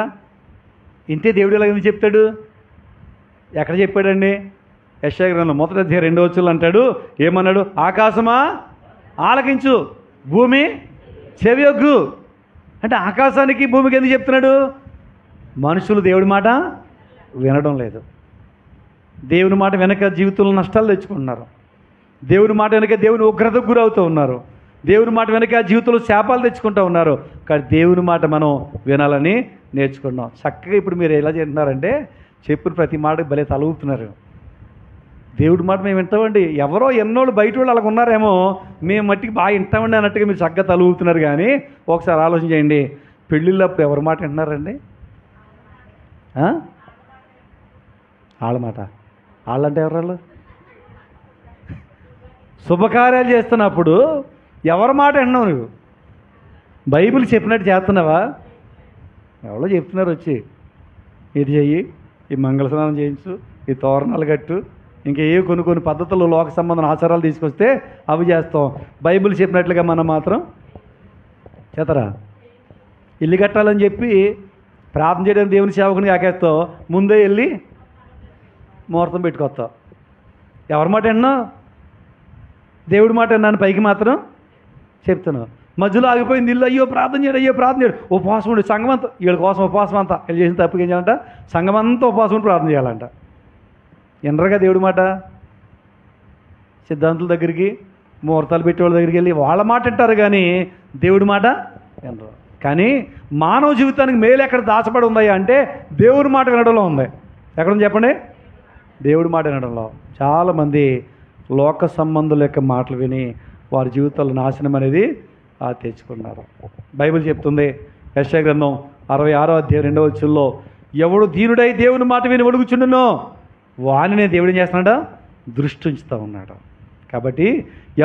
ఇంతే దేవుడు ఎలాగని చెప్తాడు? ఎక్కడ చెప్పాడండి? యెషయా గ్రంథం 1:2 అంటాడు, ఏమన్నాడు? ఆకాశమా ఆలకించు, భూమి చెవియొగ్గు. అంటే ఆకాశానికి భూమికి ఎందుకు చెప్తున్నాడు? మనుషులు దేవుడి మాట వినడం లేదు. దేవుని మాట వెనక జీవితంలో నష్టాలు తెచ్చుకుంటున్నారు. దేవుని మాట వెనక దేవుని ఉగ్రతకు గురవుతూ ఉన్నారు. దేవుని మాట వెనక జీవితంలో శాపాలు తెచ్చుకుంటూ ఉన్నారు. కానీ దేవుని మాట మనం వినాలని నేర్చుకున్నాం. చక్కగా ఇప్పుడు మీరు ఎలా చేస్తున్నారంటే చెప్పిన ప్రతి మాటకు భలే తలవుతున్నారు. దేవుడి మాట మేము వింటామండి. ఎవరో ఎన్నోళ్ళు బయట వాళ్ళు అలాగ ఉన్నారేమో, మేము మట్టికి బాగా వింటామండి అన్నట్టుగా మీరు చక్కగా తలవుతున్నారు. కానీ ఒకసారి ఆలోచన చేయండి, పెళ్ళిళ్ళప్పుడు ఎవరి మాట వింటున్నారండి? వాళ్ళ మాట. వాళ్ళంటే ఎవరు? శుభకార్యాలు చేస్తున్నప్పుడు ఎవరి మాట విన్నావు నువ్వు? బైబిల్ చెప్పినట్టు చేస్తున్నావా? ఎవరో చెప్తున్నారు వచ్చి, ఇది చెయ్యి, ఈ మంగళస్నానం చేయించు, ఈ తోరణాలు కట్టు, ఇంకా ఏ కొన్ని పద్ధతులు లోక సంబంధం ఆచారాలు తీసుకొస్తే అవి చేస్తాం. బైబిల్ చెప్పినట్లుగా మనం మాత్రం చేతరా? ఇల్లు కట్టాలని చెప్పి ప్రార్థన చేయడానికి దేవుని సేవకుని కాకేస్తావు, ముందే వెళ్ళి ముహూర్తం పెట్టుకొస్తావు. ఎవరి మాట విన్నావు? దేవుడి మాట విన్నాను పైకి మాత్రం చెప్తున్నావు. మధ్యలో ఆగిపోయింది ఇల్లు, అయ్యో ప్రార్థన చేయడు, ఉపవాసం ఉండి సంఘం అంతా, వీళ్ళ కోసం ఉపవాసం అంతా, వీళ్ళు చేసిన తప్పుకి ఏం చేయాలంట? సంఘం అంతా ఉపవాసం ఉండి ప్రార్థన చేయాలంట. ఎనరగా దేవుడి మాట. సిద్ధాంతుల దగ్గరికి, ముహూర్తాలు పెట్టేవాళ్ళ దగ్గరికి వెళ్ళి వాళ్ళ మాట వింటారు, కానీ దేవుడి మాట వినరు. కానీ మానవ జీవితానికి మేలు ఎక్కడ దాచబడి ఉందయ్యా అంటే దేవుడి మాట వినడంలో ఉంది. ఎక్కడుంది చెప్పండి? దేవుడి మాట వినడంలో. చాలామంది లోక సంబంధుల యొక్క మాటలు విని వారి జీవితాల్లో నాశనం అనేది తెచ్చుకున్నారు. బైబిల్ చెప్తుంది, యెషయా గ్రంథం 66:2 ఎవడు దీనుడై దేవుని మాట విని ఒడుగుచుండునో వానినే దేవుడు ఏం చేస్తున్నాడో దృష్టి ఉంచుతూ ఉన్నాడు. కాబట్టి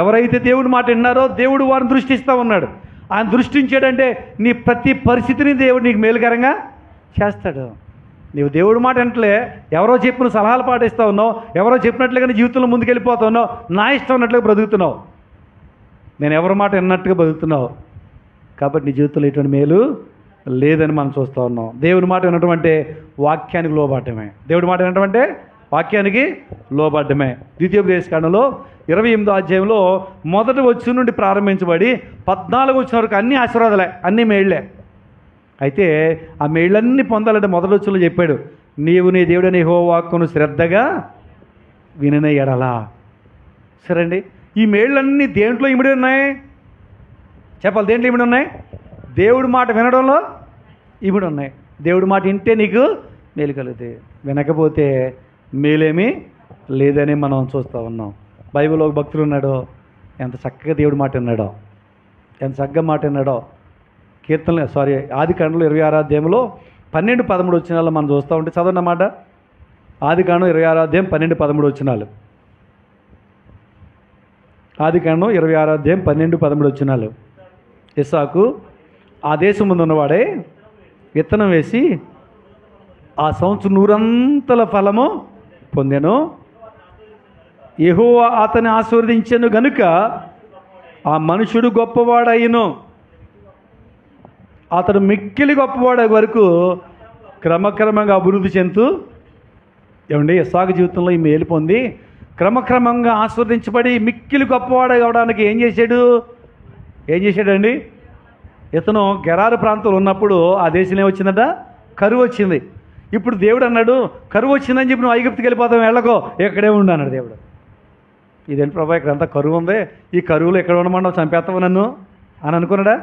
ఎవరైతే దేవుని మాట విన్నారో దేవుడు వారిని దృష్టిస్తూ ఉన్నాడు. ఆయన దృష్టించాడంటే నీ ప్రతి పరిస్థితిని దేవుడు నీకు మేలుకరంగా చేస్తాడు. నీవు దేవుడి మాట వెంటలే ఎవరో చెప్పిన సలహాలు పాటిస్తూ ఉన్నావు, ఎవరో చెప్పినట్లుగానే జీవితంలో ముందుకెళ్ళిపోతూ ఉన్నావు, నా ఇష్టం ఉన్నట్లుగా బ్రతుకుతున్నావు, నేను ఎవరి మాట విన్నట్టుగా బ్రతుకుతున్నావు. కాబట్టి నీ జీవితంలో ఎటువంటి మేలు లేదని మనం చూస్తూ ఉన్నాం. దేవుడి మాట వినటం అంటే వాక్యానికి లోబడటమే. దేవుడి మాట వినటం అంటే వాక్యానికి లోబడ్డమే. ద్వితీయోపదేశకాండంలో 28వ మొదటి వచ్చిన నుండి ప్రారంభించబడి 14 వచ్చిన వరకు అన్ని ఆశీర్వాదాలే, అన్ని మేళ్లే. అయితే ఆ మేళ్ళన్నీ పొందాలంటే మొదటి వచ్చులో చెప్పాడు, నీవు నీ దేవుడని యెహోవా వాక్కును శ్రద్ధగా వినని ఎడలా. సరే అండి, ఈ మేళ్ళన్నీ దేంట్లో ఇమిడి ఉన్నాయి చెప్పాలి? దేంట్లో ఇమిడి ఉన్నాయి? దేవుడి మాట వినడంలో ఇమిడి ఉన్నాయి. దేవుడి మాట వింటే నీకు మేలు కలుగుతుంది, వినకపోతే మేలేమీ లేదని మనం చూస్తూ ఉన్నాం. బైబిల్లో ఒక భక్తుడు ఉన్నాడు, ఎంత చక్కగా దేవుడి మాట విన్నాడో, ఎంత చక్కగా మాట విన్నాడో. ఆదికాండంలో 26వ 12-13 మనం చూస్తూ ఉంటే చదవండి అన్నమాట. ఆదికాండం 26వ 12-13 ఆదికాండం 26వ 12-13 ఇస్సాకు ఆ దేశం ముందు ఉన్నవాడే విత్తనం వేసి ఆ సంవత్సరం 100 ఫలము పొందెను. యెహోవా అతని ఆశీర్వదించెను గనుక ఆ మనుషుడు గొప్పవాడయ్యను. అతడు మిక్కిలి గొప్పవాడే వరకు క్రమక్రమంగా అభివృద్ధి చెందుతూ ఏమండి ఇస్సాకు జీవితంలో ఈ మేలు పొంది క్రమక్రమంగా ఆశీర్వదించబడి మిక్కిలి గొప్పవాడే కావడానికి ఏం చేశాడండి? ఇతను గెరారు ప్రాంతంలో ఉన్నప్పుడు ఆ దేశంలో ఏమొచ్చిందట? కరువు వచ్చింది. ఇప్పుడు దేవుడు అన్నాడు, కరువు వచ్చిందని చెప్పి నువ్వు ఐగుప్తుకి వెళ్ళిపోతావు, వెళ్ళకో, ఇక్కడే ఉండు అన్నాడు దేవుడు. ఇదేంటి ప్రభా ఇక్కడంతా కరువు ఉంది, ఈ కరువులో ఎక్కడ ఉండమన్నావు, చంపేస్తావు నన్ను అని అనుకున్నాడా?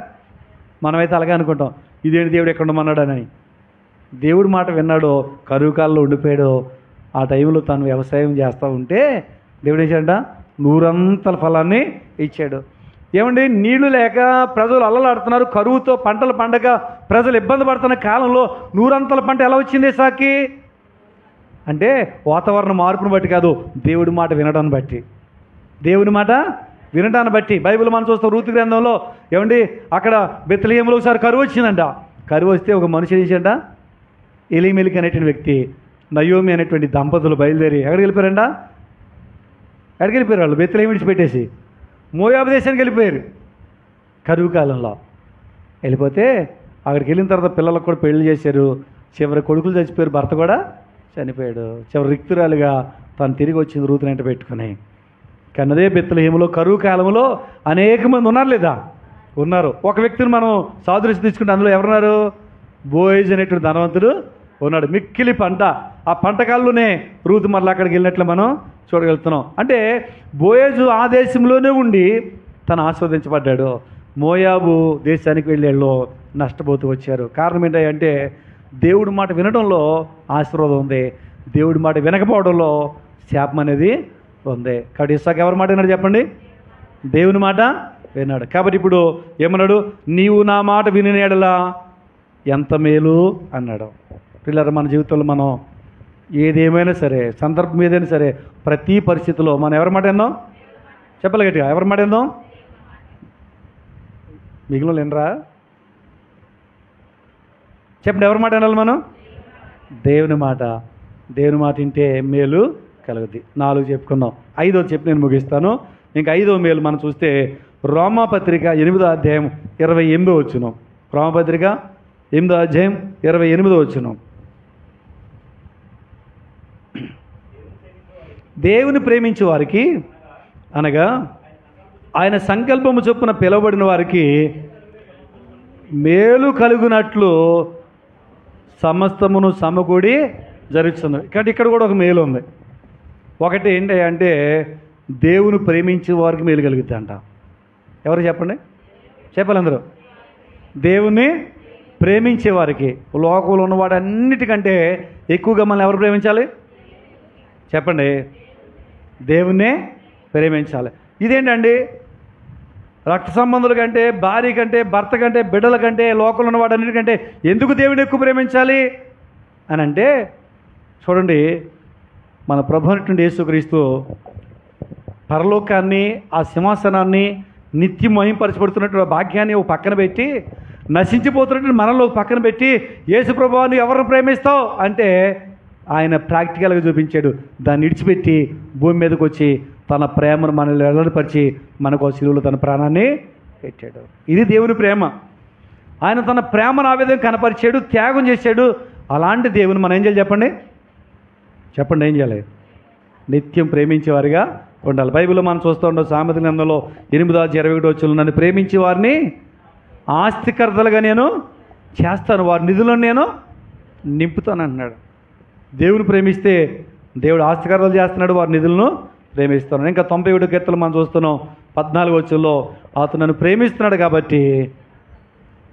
మనమైతే అలాగే అనుకుంటాం, ఇదేంటి దేవుడు ఎక్కడ ఉండమన్నాడు అని. దేవుడి మాట విన్నాడు, కరువు కాలంలో ఉండిపోయాడు. ఆ టైంలో తను వ్యవసాయం చేస్తూ ఉంటే దేవుడు ఇచ్చాడంట 100 ఫలాన్ని ఇచ్చాడు. ఏమండి, నీళ్లు లేక ప్రజలు అల్లలాడుతున్నారు, కరువుతో పంటలు పండగ ప్రజలు ఇబ్బంది పడుతున్న కాలంలో 100 పంట ఎలా వచ్చింది ఇస్సాకుకి? అంటే వాతావరణ మార్పును బట్టి కాదు, దేవుడి మాట వినడాన్ని బట్టి. దేవుని మాట వినడాన్ని బట్టి. బైబిల్ మనం చూస్తాం రూతు గ్రంథంలో, ఏమండి అక్కడ బెత్లెహేములో ఒకసారి కరువు వచ్చిందంట. కరువు వస్తే ఒక మనిషి చేసింట, ఎలీమెలికి అనేటువంటి వ్యక్తి, నయోమి అనేటువంటి దంపతులు బయలుదేరి ఎక్కడికి వెళ్ళిపోయారంట? ఎక్కడికి వెళ్ళిపోయారు వాళ్ళు? బెత్లెహేము విడిచిపెట్టేసి మోయాబు దేశానికి వెళ్ళిపోయారు. కరువు కాలంలో వెళ్ళిపోతే అక్కడికి వెళ్ళిన తర్వాత పిల్లలకు కూడా పెళ్లి చేశారు. చివరి కొడుకులు చచ్చిపోయారు, భర్త కూడా చనిపోయాడు. చివరి రిక్తురాలుగా తను తిరిగి వచ్చింది రూతుని వెంట పెట్టుకుని. కానీ అదే బెత్లెహేములో కరువు కాలంలో అనేక మంది ఉన్నారు లేదా? ఉన్నారు. ఒక వ్యక్తిని మనం సాదృశ్యం తీసుకుంటే అందులో ఎవరున్నారు? బోయజ్ అనేటువంటి ధనవంతుడు ఉన్నాడు. మిక్కిలి పంట, ఆ పంట కాలంలోనే రూతు మరలా అక్కడికి వెళ్ళినట్లు మనం చూడగలుగుతున్నాం. అంటే బోయజు ఆ దేశంలోనే ఉండి తను ఆస్వాదించబడ్డాడు. మోయాబు దేశానికి వెళ్ళేళ్ళు నష్టపోతూ వచ్చారు. కారణం ఏంటంటే దేవుడి మాట వినడంలో ఆశీర్వాదం ఉంది, దేవుడి మాట వినకపోవడంలో శాపం అనేది ఉంది. కాబట్టి ఇస్సాకు ఎవరి మాట విన్నాడు చెప్పండి? దేవుని మాట విన్నాడు. కాబట్టి ఇప్పుడు ఏమన్నాడు? నీవు నా మాట విని ఎడలా ఎంత మేలు అన్నాడు. పిల్లలు మన జీవితంలో మనం ఏదేమైనా సరే, సందర్భం ఏదైనా సరే, ప్రతి పరిస్థితిలో మనం ఎవరి మాట విందాం? చెప్పాలి గట్టిగా, ఎవరి మాట విందాం? మిగిలిన వినరా? చెప్పండి, ఎవరి మాట వినాలి మనం? దేవుని మాట. దేవుని మాట వింటే మేలు కలుగుద్ది. 4 చెప్పుకుందాం, 5వ చెప్పి నేను ముగిస్తాను. ఇంకా 5వ మేలు మనం చూస్తే రోమాపత్రిక 8వ అధ్యాయం 28వ వచనం. రోమాపత్రిక 8వ అధ్యాయం 28వ వచనం. దేవుని ప్రేమించే వారికి అనగా ఆయన సంకల్పము చొప్పున పిలువబడిన వారికి మేలు కలుగునట్లు సమస్తమును సమకూడి జరుగుతుంది. కాబట్టి ఇక్కడ కూడా ఒక మేలు ఉంది. ఒకటి ఏంటి అంటే దేవుని ప్రేమించే వారికి మేలు కలుగుతుంది అంట. ఎవరు చెప్పండి? చెప్పాలి అందరూ. దేవుని ప్రేమించే వారికి, లోకంలో ఉన్నవాడు అన్నిటికంటే ఎక్కువగా మనల్ని ఎవరు ప్రేమించాలి చెప్పండి? దేవుణ్ణే ప్రేమించాలి. ఇదేంటండి? రక్త సంబంధుల కంటే, భార్య కంటే, భర్త కంటే, బిడ్డల కంటే, లోకంలో ఉన్నవాడు అన్నిటికంటే ఎందుకు దేవుని ఎక్కువ ప్రేమించాలి అని అంటే, చూడండి, మన ప్రభు అయినటువంటి యేసుక్రీస్తు పరలోకాన్ని, ఆ సింహాసనాన్ని, నిత్యం మహింపరచబడుతున్నటువంటి భాగ్యాన్ని ఒక పక్కన పెట్టి, నశించిపోతున్నటువంటి మనలో పక్కన పెట్టి, యేసు ప్రభువుని ఎవరిని ప్రేమిస్తావు అంటే ఆయన ప్రాక్టికల్గా చూపించాడు. దాన్ని విడిచిపెట్టి భూమి మీదకి వచ్చి తన ప్రేమను మనల్ని వెల్లడిపరిచి మనకు శిలువలో తన ప్రాణాన్ని పెట్టాడు. ఇది దేవుని ప్రేమ. ఆయన తన ప్రేమను ఆ విధంగా కనపరిచాడు, త్యాగం చేశాడు. అలాంటి దేవుని మనం ఏం చేయాలి చెప్పండి? చెప్పండి, ఏం చేయాలి? నిత్యం ప్రేమించేవారిగా ఉండాలి. బైబిల్లో మనం చూస్తూ ఉంటాం, సామెతల గ్రంథంలో 8:21 నన్ను ప్రేమించే వారిని ఆస్తికర్తలుగా నేను చేస్తాను, వారి నిధులను నేను నింపుతాను అన్నాడు. దేవుని ప్రేమిస్తే దేవుడు ఆస్తికర్తలు చేస్తున్నాడు, వారి నిధులను ప్రేమిస్తున్నాడు. ఇంకా 91 కీర్తనలు మనం చూస్తున్నాం, 14వ వచనంలో అతను నన్ను ప్రేమిస్తున్నాడు కాబట్టి,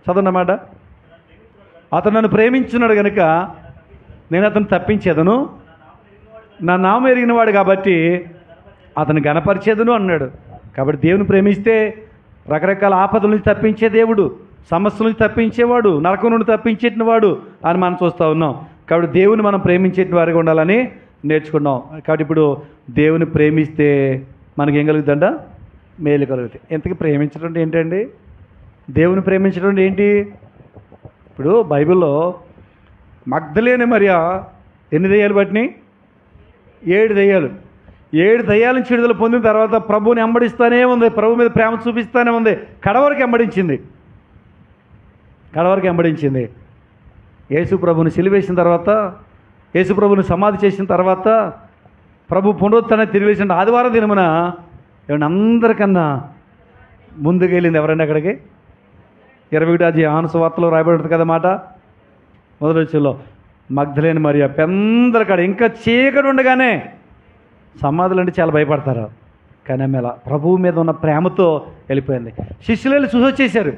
చదవన్నమాట, అతను నన్ను ప్రేమించున్నాడు కనుక నేను అతను తప్పించేదను, నా నామం ఎరిగిన వాడు కాబట్టి అతను గణపరిచేదను అన్నాడు. కాబట్టి దేవుని ప్రేమిస్తే రకరకాల ఆపదల నుంచి తప్పించే దేవుడు, సమస్యల నుంచి తప్పించేవాడు, నరకం నుండి తప్పించేటివాడు అని మనం చూస్తూ ఉన్నాం. కాబట్టి దేవుని మనం ప్రేమించేటి వారిగా ఉండాలని నేర్చుకున్నాం. కాబట్టి ఇప్పుడు దేవుని ప్రేమిస్తే మనకి ఏం కలుగుతుందంట? మేలు కలుగుతాయి. ఎంతకీ ప్రేమించడం అంటే ఏంటండి? దేవుని ప్రేమించడం అంటే ఏంటి? ఇప్పుడు బైబిల్లో మగ్దలేని మరియ ఎన్ని దయ్యాలు పట్టినాయి? 7 దయ్యాలు. 7 దయ్యాల నుంచి విడుదల పొందిన తర్వాత ప్రభువుని వెంబడిస్తానే ఉంది, ప్రభు మీద ప్రేమ చూపిస్తానే ఉంది, కడవరకు వెంబడించింది. యేసు ప్రభుని సిలువేసిన తర్వాత, యేసు ప్రభుని సమాధి చేసిన తర్వాత, ప్రభు పునరుత్థానాన్ని తిరిగి వేసిన ఆదివారం దినమున ఏమన్నా అందరికన్నా ముందుకు వెళ్ళింది ఎవరండి అక్కడికి? 21 యోహాను సువార్తలో రాయబడుతుంది కదా మాట, మొదటి వచనంలో మగ్దలేని మరియ పెందలకాడ ఇంకా చీకటి ఉండగానే, సమాధులు అంటే చాలా భయపడతారు, కానీ ఆమె అలా ప్రభువు మీద ఉన్న ప్రేమతో వెళ్ళిపోయింది. శిష్యులు వెళ్ళి చూసి వచ్చేసారు,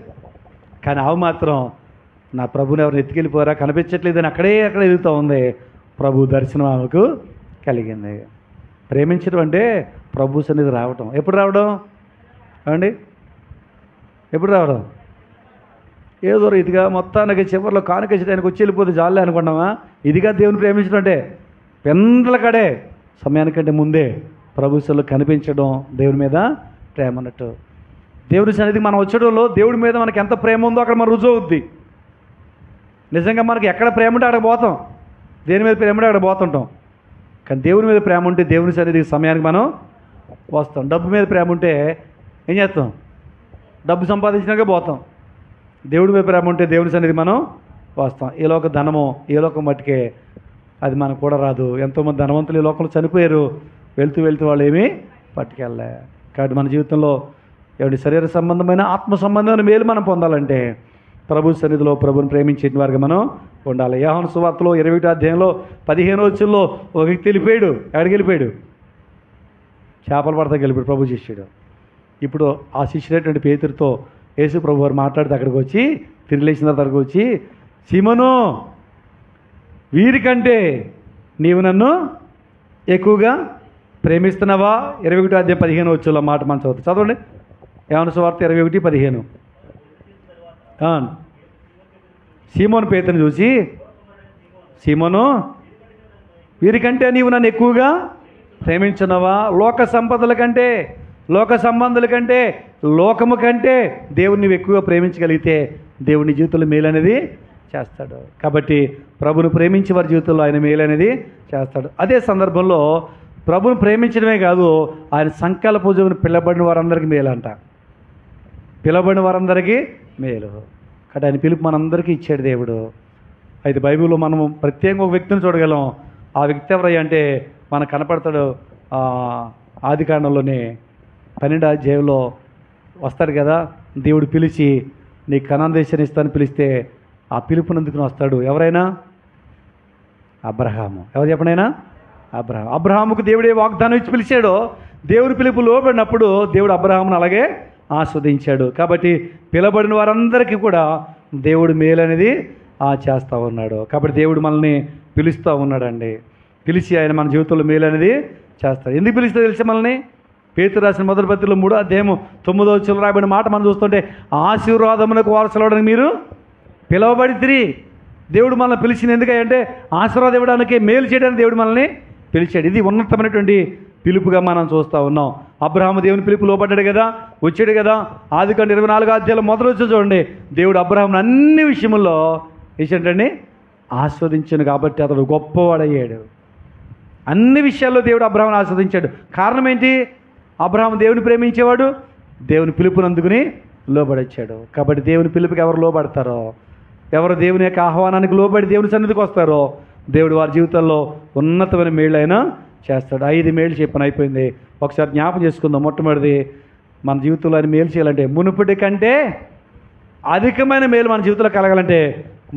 కానీ ఆమె మాత్రం నా ప్రభుని ఎవరిని ఎత్తుకెళ్ళిపోయారా కనిపించట్లేదని అక్కడే ఎదుగుతూ ఉంది. ప్రభు దర్శనం ఆమెకు కలిగింది. ప్రేమించడం అంటే ప్రభు సన్నిధి రావటం. ఎప్పుడు రావడం అండి? ఎప్పుడు రావడం? ఏదో ఇదిగా మొత్తానికి చివరిలో కానుకచ్చడానికి వచ్చి వెళ్ళిపోతే జాలే అనుకున్నామా? ఇదిగా దేవుని ప్రేమించడం అంటే పెందల కడే సమయానికంటే ముందే ప్రభుత్వంలో కనిపించడం దేవుని మీద ప్రేమ అన్నట్టు. దేవుని సన్నిధికి మనం వచ్చడంలో దేవుడి మీద మనకి ఎంత ప్రేమ ఉందో అక్కడ మనం రుజువు అవుద్ది. నిజంగా మనకి ఎక్కడ ప్రేమ ఉంటే అక్కడ పోతాం, దేని మీద ప్రేమ ఉంటే అక్కడ పోతుంటాం. కానీ దేవుని మీద ప్రేమ ఉంటే దేవుని సన్నిధికి సమయానికి మనం వస్తాం. డబ్బు మీద ప్రేమ ఉంటే ఏం చేస్తాం? డబ్బు సంపాదించినాక పోతాం. దేవుడి మీద ప్రేమ ఉంటే దేవుని సన్నిధి మనం వస్తాం. ఏ లోక ధనమో ఏ లోక మట్టుకే అది మనకు కూడా రాదు. ఎంతోమంది ధనవంతులు ఈ లోకంలో చనిపోయారు, వెళ్తూ వాళ్ళు ఏమీ పట్టుకెళ్ళలే. కాబట్టి మన జీవితంలో ఎవరి శరీర సంబంధమైన ఆత్మ సంబంధమైన మేలు మనం పొందాలంటే ప్రభు సన్నిధిలో ప్రభుని ప్రేమించిన వారిగా మనం ఉండాలి. యోహాను సువార్తలో 21వ అధ్యాయంలో 15వ వచనంలో ఒక వ్యక్తి వెళ్ళిపోయాడు. ఎక్కడికి వెళ్ళిపోయాడు? చేపలు పడతాకి వెళ్ళిపోయాడు ప్రభు శిష్యుడు. ఇప్పుడు ఆ శిష్యుడైనటువంటి పేతురుతో యేసు ప్రభు వారు మాట్లాడితే అక్కడికి వచ్చి తిరిగి లేచిన తర్వాత అక్కడికి వచ్చి, సీమోను, వీరికంటే నీవు నన్ను ఎక్కువగా ప్రేమిస్తున్నావా? 21వ అధ్యాయం 15వ వచనంలో మాట మనం చదవండి. యోహాను సువార్త 21:15. సీమోను పేతురుని చూసి, సీమోను, వీరికంటే నీవు నన్ను ఎక్కువగా ప్రేమించున్నావా? లోక సంపదల కంటే, లోక సంబంధుల కంటే, లోకము కంటే దేవుని నువ్వు ఎక్కువగా ప్రేమించగలిగితే దేవుని జీవితంలో మేలు అనేది చేస్తాడు. కాబట్టి ప్రభుని ప్రేమించే వారి జీవితంలో ఆయన మేలు అనేది చేస్తాడు. అదే సందర్భంలో ప్రభుని ప్రేమించడమే కాదు, ఆయన సంకల్ప పూజను పిలబడిన వారందరికీ మేలు అంట. పిలబడిన వారందరికీ మేలు. కాబట్టి ఆయన పిలుపు మనందరికీ ఇచ్చాడు దేవుడు. అయితే బైబిల్లో మనము ప్రత్యేకంగా ఒక వ్యక్తిని చూడగలం. ఆ వ్యక్తి ఎవరయ్యా అంటే మనకు కనపడతాడు. ఆదికాండంలోనే 12వ అధ్యాయంలో వస్తాడు కదా, దేవుడు పిలిచి నీకు కనాను దేశాన్ని ఇస్తాను పిలిస్తే ఆ పిలుపునందుకుని వస్తాడు. ఎవరైనా? అబ్రహాము. ఎవరు చెప్పనైనా? అబ్రహాముకు దేవుడే వాగ్దానం ఇచ్చి పిలిచాడో, దేవుని పిలుపు లోబడినప్పుడు దేవుడు అబ్రహామును అలాగే ఆస్వాదించాడు. కాబట్టి పిలబడిన వారందరికీ కూడా దేవుడు మేలు అనేది చేస్తూ ఉన్నాడు. కాబట్టి దేవుడు మనల్ని పిలుస్తూ ఉన్నాడండి. పిలిచి ఆయన మన జీవితంలో మేలు అనేది చేస్తాడు. ఎందుకు పిలుస్తే తెలిసి మనల్ని? పేతురు రాసిన మొదటి పత్రికలో 3వ అధ్యాయం 9వ వచనంలో రాయబడిన మాట మనం చూస్తుంటే, ఆశీర్వాదమునకు వారసులవడానికి మీరు పిలవబడితిరి. దేవుడు మనల్ని పిలిచింది ఎందుకంటే ఆశీర్వాదం ఇవ్వడానికి, మేలు చేయడానికి దేవుడు మనల్ని పిలిచాడు. ఇది ఉన్నతమైనటువంటి పిలుపుగా మనం చూస్తూ ఉన్నాం. అబ్రహాము దేవుని పిలుపు లోబడ్డాడు కదా, వచ్చాడు కదా. ఆదికాండం 24వ అధ్యాయంలో మొదలు వచ్చి చూడండి, దేవుడు అబ్రహామును అన్ని విషయముల్లో ఏంటండి ఆస్వాదించాను. కాబట్టి అతడు గొప్పవాడయ్యాడు. అన్ని విషయాల్లో దేవుడు అబ్రహామును ఆస్వాదించాడు. కారణం ఏంటి? అబ్రహాము దేవుని ప్రేమించేవాడు, దేవుని పిలుపుని అందుకుని లోబడొచ్చాడు. కాబట్టి దేవుని పిలుపుకి ఎవరు లోబడతారో, ఎవరు దేవుని యొక్క ఆహ్వానానికి లోబడి దేవుని సన్నిధికి వస్తారో దేవుడు వారి జీవితంలో ఉన్నతమైన మేళ్ళైనా చేస్తాడు. 5 మేలు చెప్పని అయిపోయింది. ఒకసారి జ్ఞాపకం చేసుకుందాం. మొట్టమొదటిది, మన జీవితంలో ఆయన మేలు చేయాలంటే, మునుపటి కంటే అధికమైన మేలు మన జీవితంలో కలగాలంటే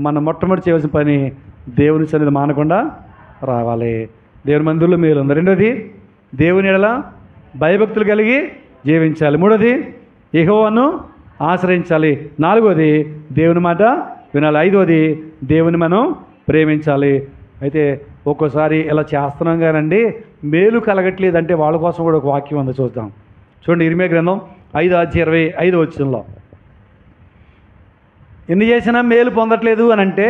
మనం మొట్టమొదటి చేయవలసిన పని దేవుని సన్నిధి మానకుండా రావాలి. దేవుని మందిరంలో మేలు ఉంది. రెండోది, దేవుని ఎడల భయభక్తులు కలిగి జీవించాలి. మూడోది, యెహోవాను ఆశ్రయించాలి. నాలుగోది, దేవుని మాట వినాలి. ఐదోది, దేవుని మనం ప్రేమించాలి. అయితే ఒక్కోసారి ఇలా చేస్తున్నాం కానండి, మేలు కలగట్లేదంటే వాళ్ళ కోసం కూడా ఒక వాక్యం ఉంది, చూద్దాం. చూడండి, ఇర్మియా గ్రంథం 5వ అధ్యాయం 25వ వచనంలో, ఎన్ని చేసినా మేలు పొందట్లేదు అని అంటే,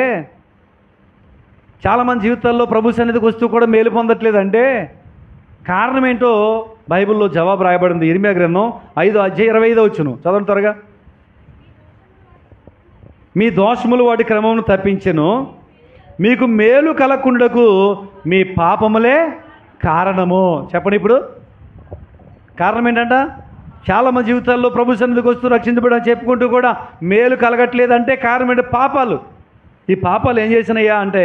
చాలామంది జీవితాల్లో ప్రభు సన్నిధికి వస్తూ కూడా మేలు పొందట్లేదు అంటే కారణం ఏంటో బైబిల్లో జవాబు రాయబడింది. ఇర్మియా గ్రంథం 5వ అధ్యాయం 25వ వచనం చదవండి త్వరగా. మీ దోషములు వాటి క్రమమును తప్పించెను, మీకు మేలు కలగకుండకు మీ పాపములే కారణము. చెప్పండి, ఇప్పుడు కారణం ఏంటంట? చాలామంది జీవితాల్లో ప్రభు సన్నిధికి వస్తూ రక్షించబడని చెప్పుకుంటూ కూడా మేలు కలగట్లేదంటే కారణం ఏంటి? పాపాలు. ఈ పాపాలు ఏం చేసినాయా అంటే,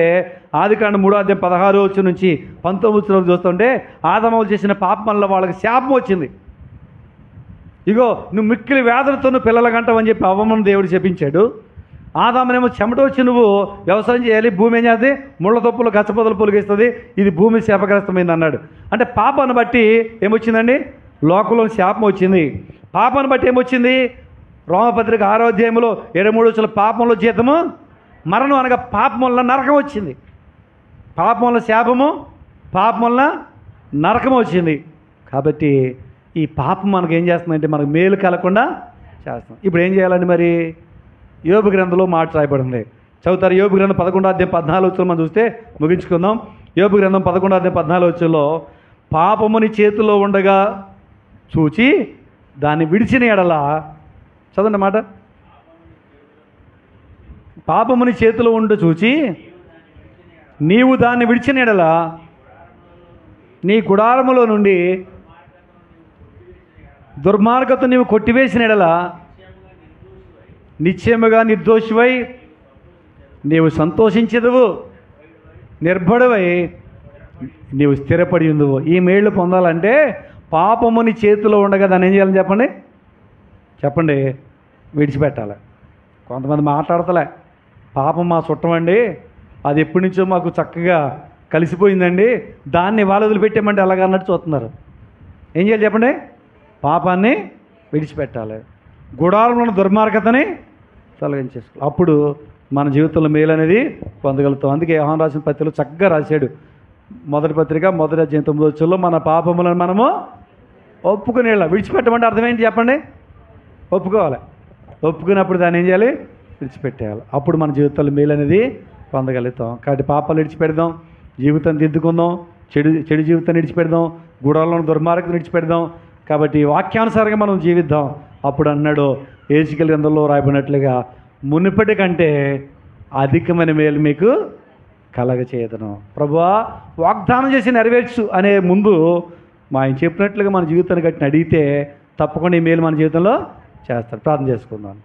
ఆదికాండం 3వ అధ్యాయం 16వ వచనం నుంచి 19వ వచనం చూస్తుంటే, ఆదాము చేసిన పాపం వల్ల వాళ్ళకి శాపం వచ్చింది. ఇగో నువ్వు మిక్కిలి వేదనతో నువ్వు పిల్లల గంటవని చెప్పి అవ్వమని దేవుడు చెప్పించాడు. ఆదామునేమో చెమట వచ్చి నువ్వు వ్యవసాయం చేయాలి, భూమి ఏం చేస్తుంది? ముళ్ళ తొప్పులు గచ్చపొదలు పొలిగిస్తుంది, ఇది భూమి శాపగ్రస్తమైంది అన్నాడు. అంటే పాపాన్ని బట్టి ఏమొచ్చిందండి? లోకంలో శాపం వచ్చింది. పాపాన్ని బట్టి ఏమొచ్చింది? రోమపత్రిక 6వ అధ్యాయంలో 23వ వచనం, పాపంలో జీతము మరణం, అనగా పాపం వల్ల నరకం వచ్చింది. పాపం వల్ల శాపము, పాపం వల్ల నరకం వచ్చింది. కాబట్టి ఈ పాపం మనకు ఏం చేస్తుందంటే మనకు మేలు కలగకుండా చేస్తాం. ఇప్పుడు ఏం చేయాలండి మరి? యోబు గ్రంథంలో మాట రాయబడింది. చదువుతారు. యోబు గ్రంథం 11వ అధ్యాయం 14వ వచనం మనం చూస్తే ముగించుకుందాం. యోబు గ్రంథం 11వ అధ్యాయం 14వ వచనంలో, పాపముని చేతిలో ఉండగా చూచి దాన్ని విడిచిన ఎడల, చదవండి మాట, పాపముని చేతిలో ఉండ చూచి నీవు దాన్ని విడిచిన ఎడల నీ గుడారములో నుండి దుర్మార్గత నీవు కొట్టివేసిన ఎడల నిశ్చయముగా నిర్దోషివై నీవు సంతోషించెదవు. నిర్భడవై నీవు స్థిరపడి ఉందువు. ఈ మేళ్ళు పొందాలంటే పాపము నీ చేతిలో ఉండగా దాన్ని ఏం చేయాలని చెప్పండి, చెప్పండి, విడిచిపెట్టాలి. కొంతమంది మాట్లాడతలే, పాపం మా చుట్టమండి, అది ఎప్పటి నుంచో మాకు చక్కగా కలిసిపోయిందండి, దాన్ని వాళ్ళు వదిలిపెట్టామంటే అలాగ అన్నట్టు చూస్తున్నారు. ఏం చేయాలి చెప్పండి, పాపాన్ని విడిచిపెట్టాలి, గుడారంలో ఉన్న దుర్మార్గతని తొలగించేసుకోవాలి. అప్పుడు మన జీవితంలో మేలు అనేది పొందగలుగుతాం. అందుకే యోహాను రాసిన పత్రికలో చక్కగా రాశాడు. మొదటి పత్రిక 1:9 మన పాపములను మనము ఒప్పుకునేలా విడిచిపెట్టమంటే అర్థం ఏంటి చెప్పండి, ఒప్పుకోవాలి. ఒప్పుకున్నప్పుడు దాన్ని ఏం చేయాలి, విడిచిపెట్టేయాలి. అప్పుడు మన జీవితంలో మేలు అనేది పొందగలుగుతాం. కాబట్టి పాపాలు విడిచిపెడదాం, జీవితం దిద్దుకుందాం, చెడు జీవితాన్ని విడిచిపెడదాం, గుడారంలో దుర్మార్గతను విడిచిపెడదాం. కాబట్టి వాక్యానుసారంగా మనం జీవిద్దాం. అప్పుడు అన్నాడు హెజ్కేలు గ్రంథంలో రాయబడినట్లుగా, మునుపటి కంటే అధికమైన మేలు మీకు కలగచేయదను. ప్రభువా వాగ్దానం చేసి నెరవేర్చు అనే ముందు ఆయన చెప్పినట్లుగా మన జీవితాన్ని గట్టిని అడిగితే తప్పకుండా ఈ మేలు మన జీవితంలో చేస్తాడు. ప్రార్థన చేసుకుందాం.